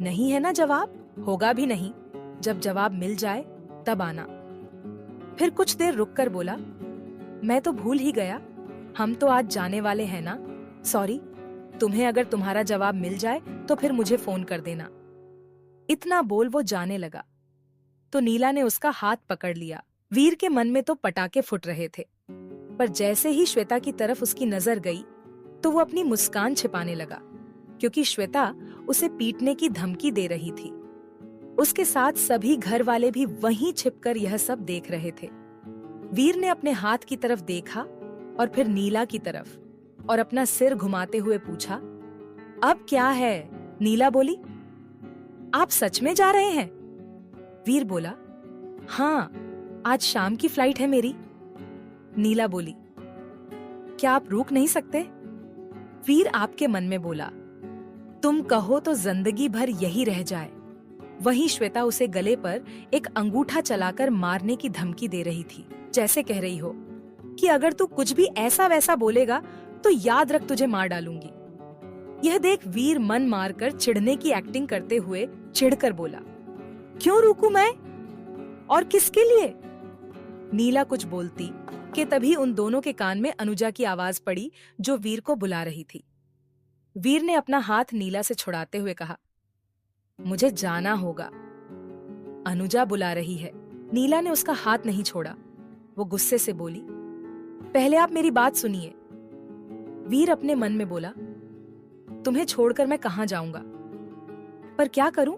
नहीं है ना जवाब? होगा भी नहीं। जब जवाब मिल जाए तब आना। फिर कुछ देर रुककर बोला, मैं तो भूल ही गया, हम तो आज जाने वाले हैं ना। सॉरी, तुम्हें अगर तुम्हारा जवाब मिल जाए तो फिर मुझे फोन कर देना। इतना बोल वो जाने लगा तो नीला ने उसका हाथ पकड़ लिया। वीर के मन में तो पटाखे फुट रहे थे, पर जैसे ही श्वेता की तरफ उसकी नजर गई तो वो अपनी मुस्कान छिपाने लगा, क्योंकि श्वेता उसे पीटने की धमकी दे रही थी। उसके साथ सभी घर वाले भी वहीं छिपकर यह सब देख रहे थे। वीर ने अपने हाथ की तरफ देखा और फिर नीला की तरफ और अपना सिर घुमाते हुए पूछा, अब क्या है? नीला बोली, आप सच में जा रहे हैं? वीर बोला, हाँ, आज शाम की फ्लाइट है मेरी। नीला बोली, क्या आप रुक नहीं सकते? वीर आपके मन में बोला, तुम कहो तो जिंदगी भर यही रह जाए। वहीं श्वेता उसे गले पर एक अंगूठा चलाकर मारने की धमकी दे रही थी, जैसे कह रही हो कि अगर तू कुछ भी ऐसा वैसा बोलेगा तो याद रख तुझे मार डालूंगी। यह देख वीर मन मारकर चिढ़ने की एक्टिंग करते हुए चिढ़कर बोला, क्यों रुकूं मैं? और किसके लिए? नीला कुछ बोलती कि तभी उन दोनों के कान में अनुजा की आवाज पड़ी जो वीर को बुला रही थी। वीर ने अपना हाथ नीला से छुड़ाते हुए कहा, मुझे जाना होगा, अनुजा बुला रही है। नीला ने उसका हाथ नहीं छोड़ा। वो गुस्से से बोली, पहले आप मेरी बात सुनिए। वीर अपने मन में बोला, तुम्हें छोड़कर मैं कहां जाऊंगा? पर क्या करूं?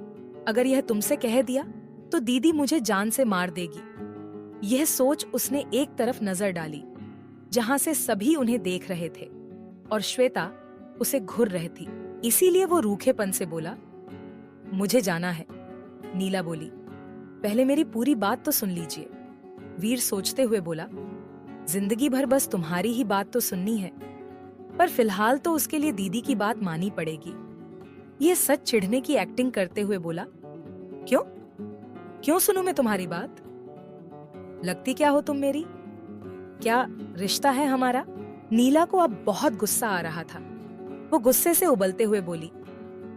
अगर यह तुमसे कह दिया तो दीदी मुझे जान से मार देगी। यह सोच उसने एक तरफ नजर डाली जहां से सभी उन्हें देख रहे थे और श्वेता उसे घूर रही थी। इसीलिए वो रूखेपन से बोला, मुझे जाना है। नीला बोली, पहले मेरी पूरी बात तो सुन लीजिए। वीर सोचते हुए बोला, जिंदगी भर बस तुम्हारी ही बात तो सुननी है, पर फिलहाल तो उसके लिए दीदी की बात माननी पड़ेगी। यह सच चिढ़ने की एक्टिंग करते हुए बोला, क्यों? क्यों सुनूं मैं तुम्हारी बात? लगती क्या हो तुम मेरी? क्या रिश्ता है हमारा? नीला को अब बहुत गुस्सा आ रहा था। वो गुस्से से उबलते हुए बोली,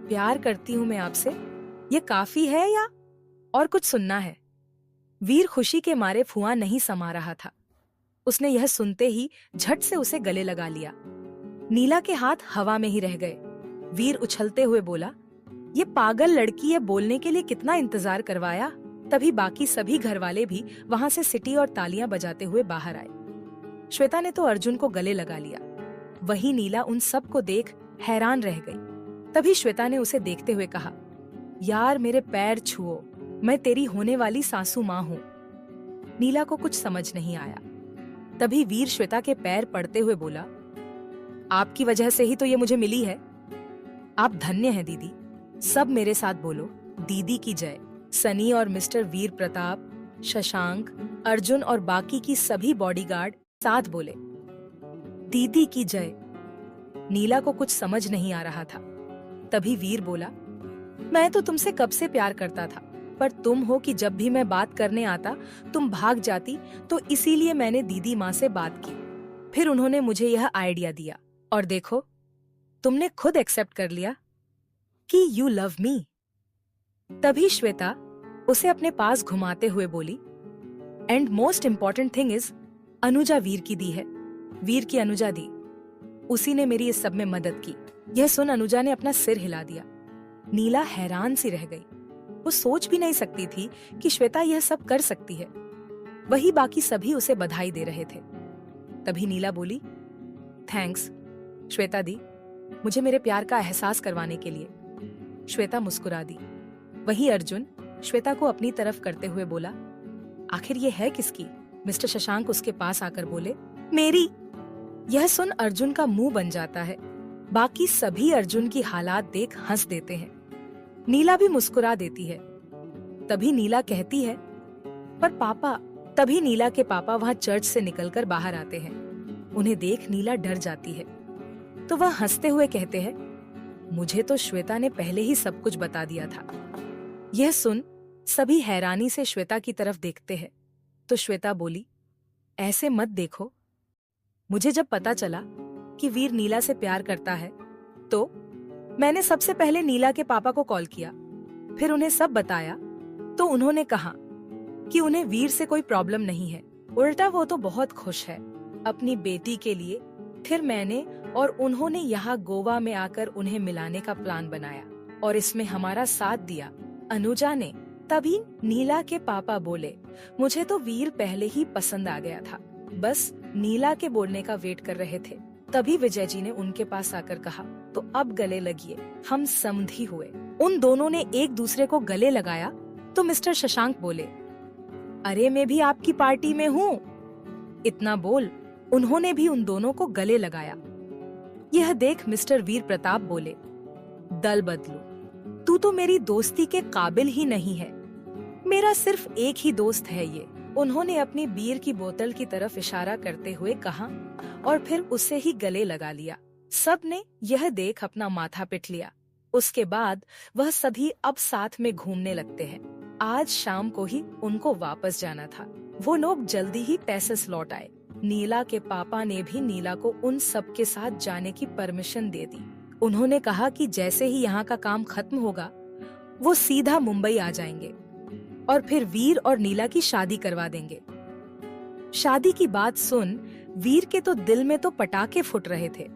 प्यार करती हूं मैं आपसे, ये काफी है या और कुछ सुनना है? वीर खुशी के मारे फुआ नहीं समा रहा था। उसने यह सुनते ही झट से उसे गले लगा लिया। नीला के हाथ हवा में ही रह गए। वीर उछलते हुए बोला, ये पागल लड़की ये बोलने के लिए कितना इंतजार करवाया। तभी बाकी सभी घरवाले भी वहां से सिटी और तालियां बजाते हुए बाहर आए। श्वेता ने तो अर्जुन को गले लगा लिया। वही नीला उन सब को देख हैरान रह गई। तभी श्वेता ने उसे देखते हुए कहा, यार मेरे पैर छुओ, मैं तेरी होने वाली सासू माँ हूँ। नीला को कुछ समझ नहीं आया। तभी वीर श्वेता के पैर पड़ते हुए बोला, आपकी वजह से ही तो ये मुझे मिली है। आप धन्य हैं दीदी। सब मेरे साथ बोलो, दीदी की जय। सनी और मिस्टर वीर प्रताप, शशांक, अर्जुन और बाकी की सभी बॉडीगार्ड साथ बोले, दीदी की जय। नीला को कुछ समझ नहीं आ रहा था। तभी वीर बोला, मैं तो तुमसे कब से प्यार करता था, पर तुम हो कि जब भी मैं बात करने आता तुम भाग जाती, तो इसीलिए मैंने दीदी माँ से बात की। फिर उन्होंने मुझे यह आइडिया दिया और देखो तुमने खुद एक्सेप्ट कर लिया कि यू लव मी। तभी श्वेता उसे अपने पास घुमाते हुए बोली, and most important thing is, Anuja Veer की दी है, वीर की अनुजा दी। उसी ने मेरी इस सब में मदद की। यह सुन अनुजा ने अपना सिर हिला दिया। नीला हैरान सी रह गई। वो सोच भी नहीं सकती थी कि श्वेता यह सब कर सकती है। वही बाकी सभी उसे बधाई दे रहे थे। तभी नीला बोली, थैंक्स श्वेता दी, मुझे मेरे प्यार का एहसास करवाने के लिए। श्वेता मुस्कुरा दी। वही अर्जुन श्वेता को अपनी तरफ करते हुए बोला, आखिर ये है किसकी? मिस्टर शशांक उसके पास आकर बोले, मेरी। यह सुन अर्जुन का मुंह बन जाता है। बाकी सभी अर्जुन की हालात देख हंस देते हैं। नीला भी मुस्कुरा देती है। तभी नीला कहती है, पर पापा। तभी नीला के पापा वहां चर्च से निकलकर बाहर आते हैं। उन्हें देख नीला डर जाती है, तो वह हंसते हुए कहते हैं, मुझे तो श्वेता ने पहले ही सब कुछ बता दिया था। यह सुन सभी हैरानी से श्वेता की तरफ देखते हैं। तो श्वेता बोली, ऐसे मत देखो। मुझे जब पता चला कि वीर नीला से प्यार करता है, तो मैंने सबसे पहले नीला के पापा को कॉल किया, फिर उन्हें सब बताया। तो उन्होंने कहा कि उन्हें वीर से कोई प्रॉब्लम नहीं है, उल्टा वो तो बहुत खुश है अपनी बेटी के लिए। फिर मैंने और उन्होंने यहाँ गोवा में आकर उन्हें मिलाने का प्लान बनाया और इसमें हमारा साथ दिया अनुजा ने। तभी नीला के पापा बोले, मुझे तो वीर पहले ही पसंद आ गया था, बस नीला के बोलने का वेट कर रहे थे। तभी विजय जी ने उनके पास आकर कहा, तो अब गले लगिए, हम समधी हुए। उन दोनों ने एक दूसरे को गले लगाया। तो मिस्टर शशांक बोले, अरे मैं भी आपकी पार्टी में हूँ। इतना बोल उन्होंने भी उन दोनों को गले लगाया। यह देख मिस्टर वीर प्रताप बोले, दल बदलू, तू तो मेरी दोस्ती के काबिल ही नहीं है। मेरा सिर्फ एक ही दोस्त है ये। उन्होंने अपनी बीयर की बोतल की तरफ इशारा करते हुए कहा और फिर उसे ही गले लगा लिया। सब ने यह देख अपना माथा पिट लिया। उसके बाद वह सभी अब साथ में घूमने लगते हैं। आज शाम को ही उनको वापस जाना था। वो लोग जल्दी ही टेक्सास लौट आए। नीला के पापा ने भी नीला को उन सब के साथ जाने की परमिशन दे दी। उन्होंने कहा कि जैसे ही यहाँ का काम खत्म होगा वो सीधा मुंबई आ जाएंगे और फिर वीर और नीला की शादी करवा देंगे। शादी की बात सुन वीर के तो दिल में तो पटाखे फुट रहे थे।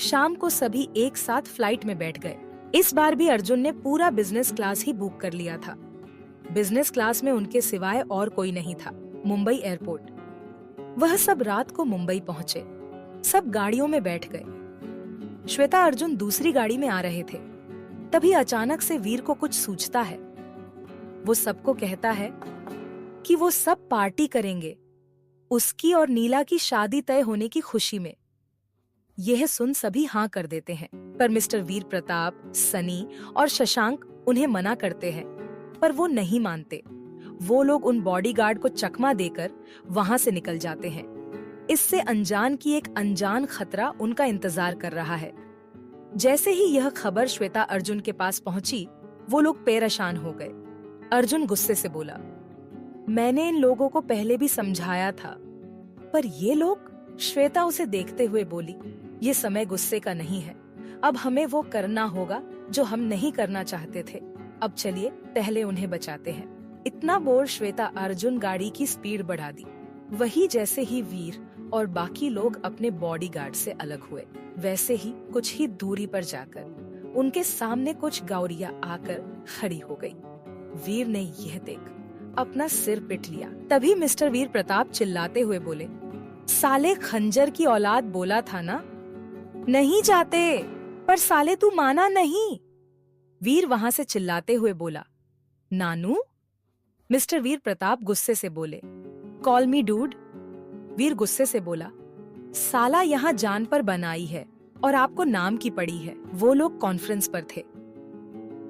शाम को सभी एक साथ फ्लाइट में बैठ गए। इस बार भी अर्जुन ने पूरा बिजनेस क्लास ही बुक कर लिया था। बिजनेस क्लास में उनके सिवाय और कोई नहीं था। मुंबई एयरपोर्ट। वह सब रात को मुंबई पहुंचे। सब गाड़ियों में बैठ गए। श्वेता अर्जुन दूसरी गाड़ी में आ रहे थे। तभी अचानक से वीर को कुछ सूझता है। वो सबको कहता है कि वो सब पार्टी करेंगे उसकी और नीला की शादी तय होने की खुशी में। यह सुन सभी हाँ कर देते हैं, पर मिस्टर वीर प्रताप, सनी और शशांक उन्हें मना करते हैं, पर वो नहीं मानते। वो लोग उन बॉडीगार्ड को चकमा देकर वहां से निकल जाते हैं। इससे अनजान की एक अनजान खतरा उनका इंतजार कर रहा है। जैसे ही यह खबर श्वेता अर्जुन के पास पहुंची, वो लोग परेशान हो गए। अर्जुन गुस्से से बोला, मैंने इन लोगों को पहले भी समझाया था, पर ये लोग। श्वेता उसे देखते हुए बोली, ये समय गुस्से का नहीं है। अब हमें वो करना होगा जो हम नहीं करना चाहते थे। अब चलिए पहले उन्हें बचाते हैं। इतना बोल श्वेता अर्जुन गाड़ी की स्पीड बढ़ा दी। वही जैसे ही वीर और बाकी लोग अपने बॉडीगार्ड से अलग हुए, वैसे ही कुछ ही दूरी पर जाकर उनके सामने कुछ गौरियां आकर खड़ी हो गई। वीर ने यह देख अपना सिर पिट लिया। तभी मिस्टर वीर प्रताप चिल्लाते हुए बोले, साले खंजर की औलाद, बोला था ना नहीं जाते, पर साले तू माना नहीं। वीर वहां से चिल्लाते हुए बोला, नानू। मिस्टर वीर प्रताप गुस्से से बोले, कॉल मी डूड। वीर गुस्से से बोला, साला यहाँ जान पर बनाई है और आपको नाम की पड़ी है। वो लोग कॉन्फ्रेंस पर थे।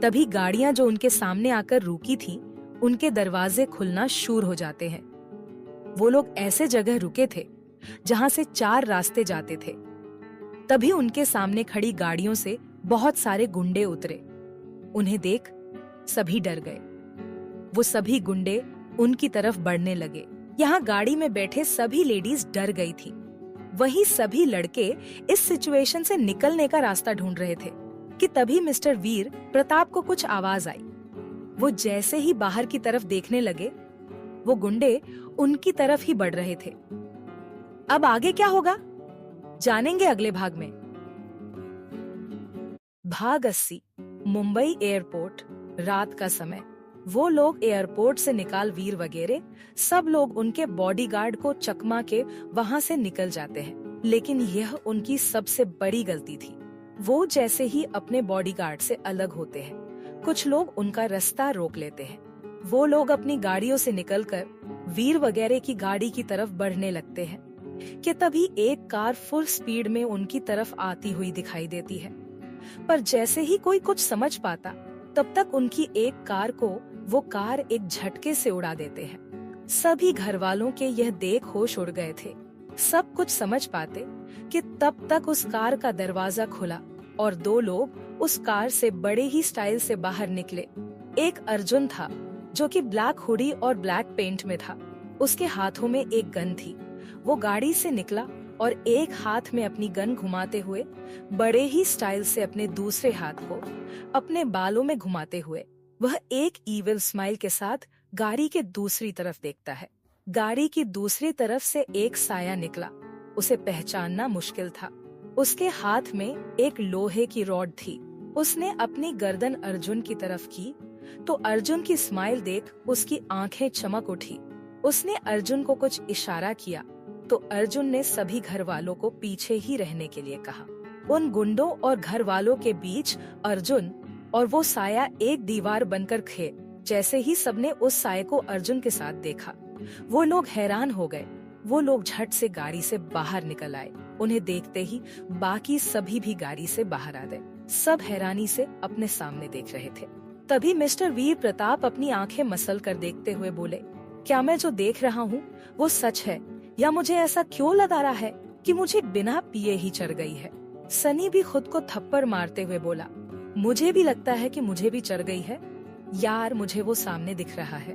तभी गाड़ियां जो उनके सामने आकर रुकी थीं, उनके दरवाजे खुलना शुरू हो जाते हैं। वो लोग ऐसे जगह रुके थे जहां से 4 रास्ते जाते थे। तभी उनके सामने खड़ी गाड़ियों से बहुत सारे गुंडे उतरे। उन्हें देख सभी डर गए। वो सभी गुंडे उनकी तरफ बढ़ने लगे। यहाँ गाड़ी में बैठे सभी लेडीज डर गई थी। वहीं सभी लड़के इस सिचुएशन से निकलने का रास्ता ढूंढ रहे थे कि तभी मिस्टर वीर प्रताप को कुछ आवाज आई। वो जैसे ही बाहर की तरफ देखने लगे, वो गुंडे उनकी तरफ ही बढ़ रहे थे। अब आगे क्या होगा जानेंगे अगले भाग में। भाग 80। मुंबई एयरपोर्ट, रात का समय। वो लोग एयरपोर्ट से निकाल वीर वगैरह सब लोग उनके बॉडीगार्ड को चकमा के वहां से निकल जाते हैं। लेकिन यह उनकी सबसे बड़ी गलती थी। वो जैसे ही अपने बॉडीगार्ड से अलग होते हैं, कुछ लोग उनका रास्ता रोक लेते हैं। वो लोग अपनी गाड़ियों से निकलकर वीर वगैरह की गाड़ी की तरफ बढ़ने लगते हैं कि तभी एक कार फुल स्पीड में उनकी तरफ आती हुई दिखाई देती है। पर जैसे ही कोई कुछ समझ पाता, तब तक उनकी एक कार को वो कार एक झटके से उड़ा देते हैं। सभी घर वालों के यह देख होश उड़ गए थे। सब कुछ समझ पाते कि तब तक उस कार का दरवाजा खुला और 2 लोग उस कार से बड़े ही स्टाइल से बाहर निकले। एक अर्जुन था जो कि ब्लैक हुडी और ब्लैक पेंट में था। उसके हाथों में एक गन थी। वो गाड़ी से निकला और एक हाथ में अपनी गन घुमाते हुए बड़े ही स्टाइल से अपने दूसरे हाथ को अपने बालों में घुमाते हुए वह एक ईविल स्माइल के साथ गाड़ी के दूसरी तरफ देखता है। गाड़ी की दूसरी तरफ से एक साया निकला। उसे पहचानना मुश्किल था। उसके हाथ में एक लोहे की रॉड थी। उसने अपनी गर्दन अर्जुन की तरफ की तो अर्जुन की स्माइल देख उसकी आंखें चमक उठी। उसने अर्जुन को कुछ इशारा किया तो अर्जुन ने सभी घर वालों को पीछे ही रहने के लिए कहा। उन गुंडों और घर वालों के बीच अर्जुन और वो साया एक दीवार बनकर खे। जैसे ही सबने उस साये को अर्जुन के साथ देखा, वो लोग हैरान हो गए। वो लोग झट से गाड़ी से बाहर निकल आए। उन्हें देखते ही बाकी सभी भी गाड़ी से बाहर आ गए। सब हैरानी से अपने सामने देख रहे थे। तभी मिस्टर वीर प्रताप अपनी आंखें मसल कर देखते हुए बोले, क्या मैं जो देख रहा हूँ वो सच है, या मुझे ऐसा क्यों लगा रहा है कि मुझे बिना पिए ही चढ़ गई है। सनी भी खुद को थप्पड़ मारते हुए बोला, मुझे भी लगता है कि मुझे भी चढ़ गई है यार, मुझे वो सामने दिख रहा है।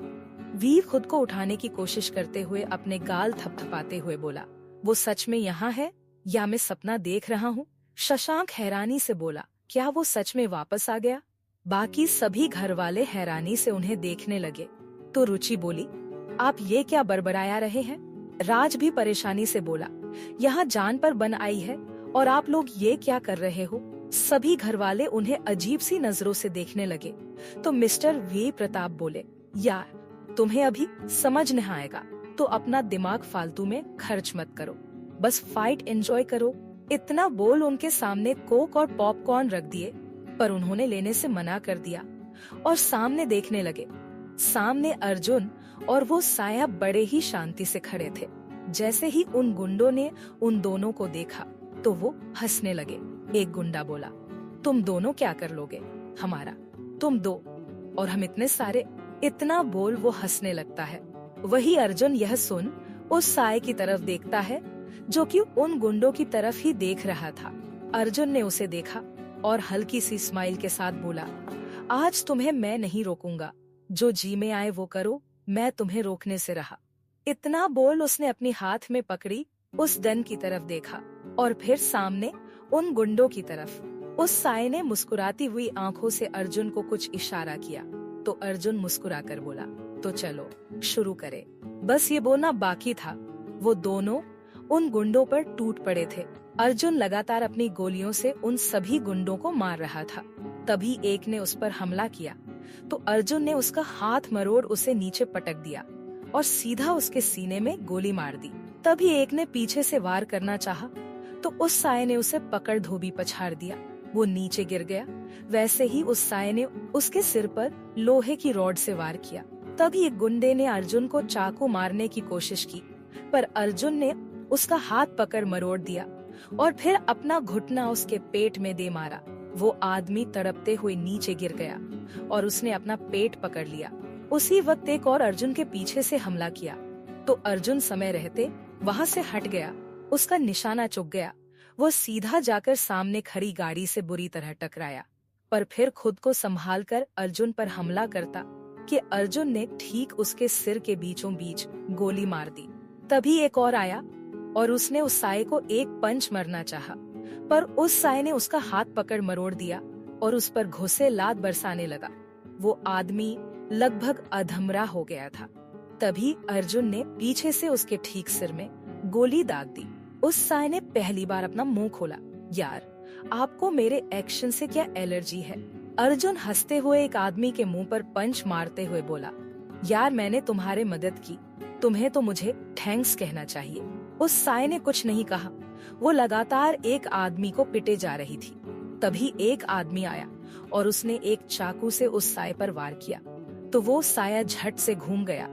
वीर खुद को उठाने की कोशिश करते हुए अपने गाल थपथपाते हुए बोला, वो सच में यहाँ है या मैं सपना देख रहा हूँ? शशांक हैरानी से बोला, क्या वो सच में वापस आ गया? बाकी सभी घर वाले हैरानी से उन्हें देखने लगे तो रुचि बोली, आप ये क्या बड़बड़ाया रहे हैं? राज भी परेशानी से बोला, यहाँ जान पर बन आई है और आप लोग ये क्या कर रहे हो? सभी घर वाले उन्हें अजीब सी नजरों से देखने लगे तो मिस्टर वी प्रताप बोले, यार तुम्हें अभी समझ नहीं आएगा तो अपना दिमाग फालतू में खर्च मत करो, बस फाइट एंजॉय करो। इतना बोल उनके सामने कोक और पॉपकॉर्न रख दिए, पर उन्होंने लेने से मना कर दिया और सामने देखने लगे। सामने अर्जुन और वो साया बड़े ही शांति से खड़े थे। जैसे ही उन गुंडों ने उन दोनों को देखा तो वो हंसने लगे। एक गुंडा बोला, तुम दोनों क्या कर लोगे? हमारा तुम दो और हम इतने सारे। इतना बोल वो हंसने लगता है। वही अर्जुन यह सुन उस साये की तरफ देखता है जो कि उन गुंडों की तरफ ही देख रहा था। अर्जुन ने उसे देखा और हल्की सी स्माइल के साथ बोला, आज तुम्हें मैं नहीं रोकूंगा, जो जी में आए वो करो, मैं तुम्हें रोकने से रहा। इतना बोल उसने अपनी हाथ में पकड़ी उस गन की तरफ देखा और फिर सामने उन गुंडों की तरफ। उस साये ने मुस्कुराती हुई आंखों से अर्जुन को कुछ इशारा किया तो अर्जुन मुस्कुराकर बोला, तो चलो शुरू करें। बस ये बोलना बाकी था, वो दोनों उन गुंडों पर टूट पड़े थे। अर्जुन लगातार अपनी गोलियों से उन सभी गुंडों को मार रहा था। तभी एक ने उस पर हमला किया तो अर्जुन ने उसका हाथ मरोड़ उसे नीचे पटक दिया और सीधा उसके सीने में गोली मार दी। तभी एक ने पीछे से वार करना चाहा तो उस साये ने उसे पकड़ धोबी पछाड़ दिया। वो नीचे गिर गया। वैसे ही उस साये ने उसके सिर पर लोहे की रॉड से वार किया। तभी एक गुंडे ने अर्जुन को चाकू मारने की कोशिश की, पर अर्जुन ने उसका हाथ पकड़ मरोड़ दिया और फिर अपना घुटना उसके पेट में दे मारा। वो आदमी तड़पते हुए नीचे गिर गया और उसने अपना पेट पकड़ लिया। उसी वक्त एक और अर्जुन के पीछे से हमला किया तो अर्जुन समय रहते वहाँ से हट गया। उसका निशाना चुक गया। वो सीधा जाकर सामने खड़ी गाड़ी से बुरी तरह टकराया, पर फिर खुद को संभालकर अर्जुन पर हमला करता कि अर्जुन ने ठीक उसके सिर के बीचों बीच गोली मार दी। तभी एक और आया और उसने उस साये को एक पंच मारना चाहा, पर उस साये ने उसका हाथ पकड़ मरोड़ दिया और उस पर घुसे लात बरसाने लगा। वो आदमी लगभग अधमरा हो गया था। तभी अर्जुन ने पीछे से उसके ठीक सिर में गोली दाग दी। उस साये ने पहली बार अपना मुंह खोला। यार, आपको मेरे एक्शन से क्या एलर्जी है? अर्जुन हंसते हुए एक आदमी के मुंह पर पंच मारते हुए बोला, यार मैंने तुम्हारे मदद की, तुम्हें तो मुझे थैंक्स कहना चाहिए। उस साये ने कुछ नहीं कहा। वो लगातार एक आदमी को पिटे जा रही थी। तभी एक आदमी आया और उसने एक चाकू से उस साये पर वार किया तो वो साया झट से घूम गया,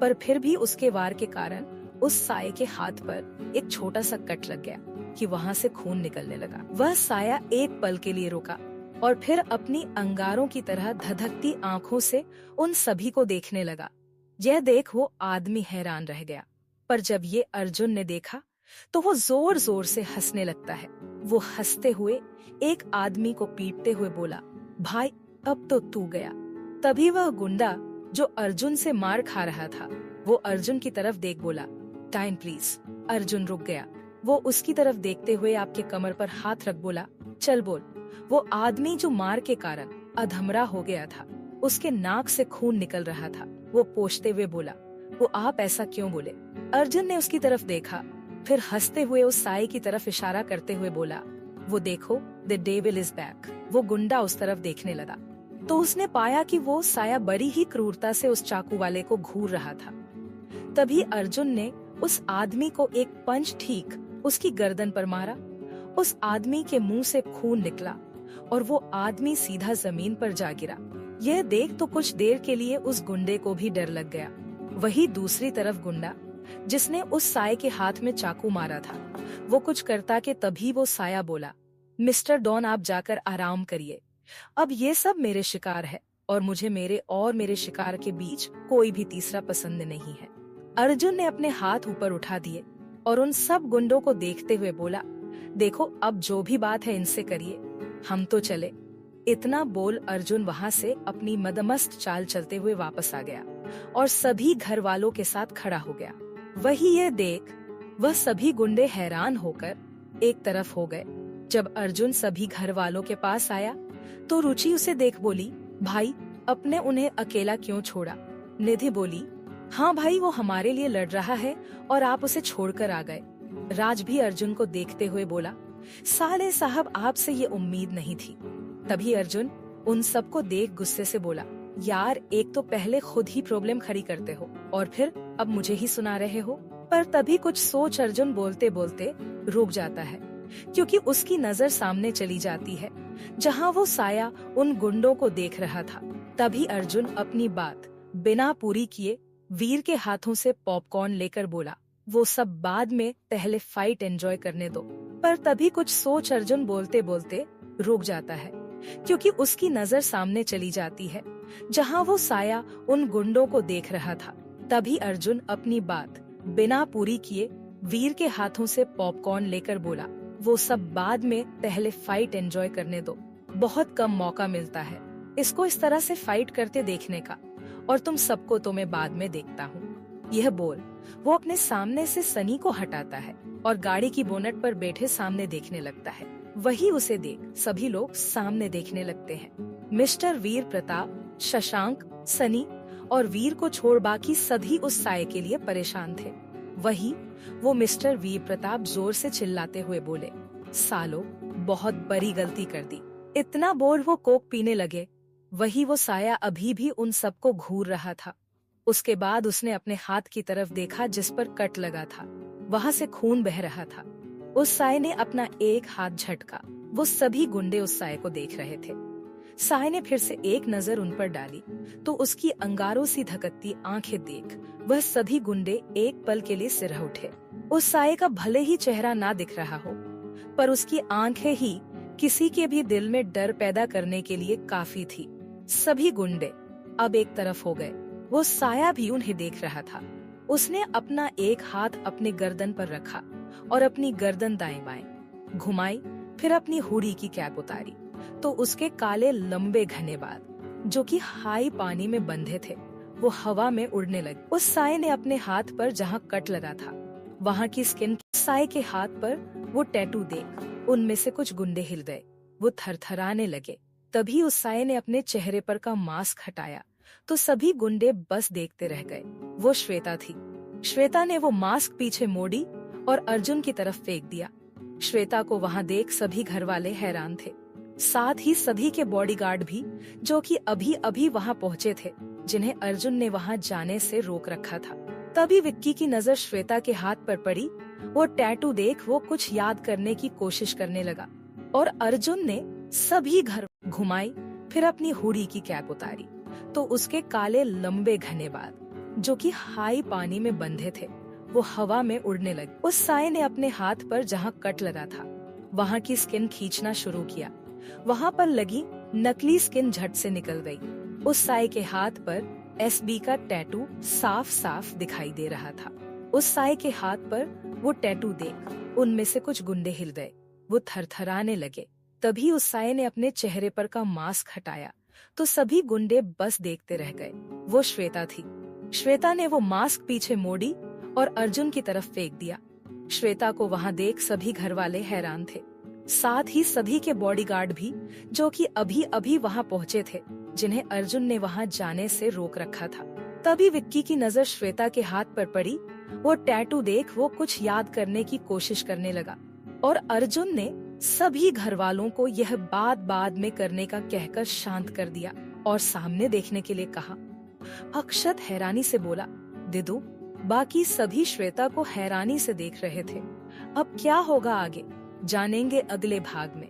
पर फिर भी उसके वार के कारण उस साये के हाथ पर एक छोटा सा कट लग गया कि वहाँ से खून निकलने लगा। वह साया एक पल के लिए रुका और फिर अपनी अंगारों की तरह धधकती आंखों से उन सभी को देखने लगा। यह देख वो आदमी हैरान रह गया, पर जब ये अर्जुन ने देखा तो वो जोर जोर से हंसने लगता है। वो हंसते हुए एक आदमी को पीटते हुए बोला, भाई अब तो तू गया। तभी वह गुंडा जो अर्जुन से मार खा रहा था वो अर्जुन की तरफ देख बोला, टाइम प्लीज। अर्जुन रुक गया। वो उसकी तरफ देखते हुए आपके कमर पर हाथ रख बोला, चल बोल। वो आदमी जो मार के कारण अधमरा हो गया था, उसके नाक से खून निकल रहा था। वो पोंछते हुए बोला, वो आप ऐसा क्यों बोले? अर्जुन ने उसकी तरफ देखा, फिर हंसते हुए उस साये की तरफ इशारा करते हुए बोला, वो देखो, द डेविल इज बैक। वो गुंडा उस तरफ देखने लगा तो उसने पाया कि वो साया बड़ी ही क्रूरता से उस चाकू वाले को घूर रहा था। तभी अर्जुन ने उस आदमी को एक पंच ठीक उसकी गर्दन पर मारा। उस आदमी के मुंह से खून निकला और वो आदमी सीधा जमीन पर जा गिरा। यह देख तो कुछ देर के लिए उस गुंडे को भी डर लग गया। वही दूसरी तरफ गुंडा जिसने उस साये के हाथ में चाकू मारा था, वो कुछ करता कि तभी वो साया बोला, मिस्टर डॉन आप जाकर आराम करिए। अब ये सब मेरे शिकार है और मुझे मेरे शिकार के बीच कोई भी तीसरा पसंद नहीं है। अर्जुन ने अपने हाथ ऊपर उठा दिए और उन सब गुंडों को देखते हुए बोला, देखो अब जो भी बात है इनसे करिए, हम तो चले। इतना बोल अर्जुन वहाँ से अपनी मदमस्त चाल चलते हुए वापस आ गया और सभी घर वालों के साथ खड़ा हो गया। वही ये देख वह सभी गुंडे हैरान होकर एक तरफ हो गए। जब अर्जुन सभी घर वालों के पास आया तो रुचि उसे देख बोली, भाई अपने उन्हें अकेला क्यों छोड़ा? निधि बोली, हाँ भाई, वो हमारे लिए लड़ रहा है और आप उसे छोड़कर आ गए। राज भी अर्जुन को देखते हुए बोला, साले साहब आपसे ये उम्मीद नहीं थी। तभी अर्जुन उन सबको देख गुस्से से बोला, यार एक तो पहले खुद ही प्रॉब्लम खड़ी करते हो और फिर अब मुझे ही सुना रहे हो। पर तभी कुछ सोच अर्जुन बोलते बोलते रुक जाता है, क्योंकि उसकी नजर सामने चली जाती है जहाँ वो साया उन गुंडों को देख रहा था। तभी अर्जुन अपनी बात बिना पूरी किए वीर के हाथों से पॉपकॉर्न लेकर बोला, वो सब बाद में, पहले फाइट एंजॉय करने दो। पर तभी कुछ सोच अर्जुन बोलते बोलते रुक जाता है, क्योंकि उसकी नजर सामने चली जाती है जहाँ वो साया उन गुंडों को देख रहा था। तभी अर्जुन अपनी बात बिना पूरी किए वीर के हाथों से पॉपकॉर्न लेकर बोला, वो सब बाद में, पहले फाइट एंजॉय करने दो। बहुत कम मौका मिलता है इसको इस तरह से फाइट करते देखने का और तुम सबको तो मैं बाद में देखता हूँ। यह बोल वो अपने सामने से सनी को हटाता है और गाड़ी की बोनट पर बैठे सामने देखने लगता है। वही उसे देख सभी लोग सामने देखने लगते हैं। मिस्टर वीर प्रताप, शशांक, सनी और वीर को छोड़ बाकी सभी उस साये के लिए परेशान थे। वही वो मिस्टर वीर प्रताप जोर से चिल्लाते हुए बोले, सालो बहुत बड़ी गलती कर दी। इतना बोल वो कोक पीने लगे। वही वो साया अभी भी उन सबको घूर रहा था। उसके बाद उसने अपने हाथ की तरफ देखा जिस पर कट लगा था। वहां से खून बह रहा था। उस साये ने अपना एक हाथ झटका। वो सभी गुंडे उस साये को देख रहे थे। साये ने फिर से एक नजर उन पर डाली तो उसकी अंगारों सी धककती आंखें देख वह सभी गुंडे एक पल के लिए सिर उठे। उस साये का भले ही चेहरा ना दिख रहा हो, पर उसकी आंखें ही किसी के भी दिल में डर पैदा करने के लिए काफी थी। सभी गुंडे अब एक तरफ हो गए। वो साया भी उन्हें देख रहा था। उसने अपना एक हाथ अपने गर्दन पर रखा और अपनी गर्दन दाएं बाएं घुमाई, फिर अपनी हुडी की कैप उतारी तो उसके काले लंबे घने बाल जो कि हाई पानी में बंधे थे वो हवा में उड़ने लगे। उस साये ने अपने हाथ पर जहां कट लगा था वहां की स्किन, साये के हाथ पर वो टैटू देख उनमें से कुछ गुंडे हिल गए। वो थरथराने लगे। तभी उस साये ने अपने चेहरे पर का मास्क हटाया तो सभी गुंडे बस देखते रह गए। वो श्वेता थी। श्वेता ने वो मास्क पीछे मोड़ी और अर्जुन की तरफ फेंक दिया। श्वेता को वहां देख सभी घर वाले हैरान थे, साथ ही सभी के बॉडीगार्ड भी जो कि अभी अभी वहां पहुंचे थे, जिन्हें अर्जुन ने वहां जाने से रोक रखा था। तभी विक्की की नजर श्वेता के हाथ पर पड़ी। वो टैटू देख वो कुछ याद करने की कोशिश करने लगा और अर्जुन ने सभी घर घुमाई, फिर अपनी हुडी की कैप उतारी तो उसके काले लंबे घने बाल जो कि हाई पानी में बंधे थे वो हवा में उड़ने लगे। उस साये ने अपने हाथ पर जहां कट लगा था वहां की स्किन खींचना शुरू किया। वहां पर लगी नकली स्किन झट से निकल गई। उस साये के हाथ पर SB का टैटू साफ साफ दिखाई दे रहा था। उस साये के हाथ पर वो टैटू देख उनमें से कुछ गुंडे हिल गए। वो थरथराने लगे। तभी उस साये ने अपने चेहरे पर का मास्क हटाया तो सभी गुंडे बस देखते रह गए। वो श्वेता थी। श्वेता ने वो मास्क पीछे मोड़ी और अर्जुन की तरफ फेंक दिया। श्वेता को वहां देख सभी घर वाले हैरान थे, साथ ही सभी के बॉडीगार्ड भी जो कि अभी अभी वहां पहुंचे थे, जिन्हें अर्जुन ने वहां जाने से रोक रखा था। तभी विक्की की नजर श्वेता के हाथ पर पड़ी। वो टैटू देख वो कुछ याद करने की कोशिश करने लगा और अर्जुन ने सभी घर वालों को यह बात बाद में करने का कहकर शांत कर दिया और सामने देखने के लिए कहा। अक्षत हैरानी से बोला, दिदू। बाकी सभी श्वेता को हैरानी से देख रहे थे। अब क्या होगा आगे, जानेंगे अगले भाग में।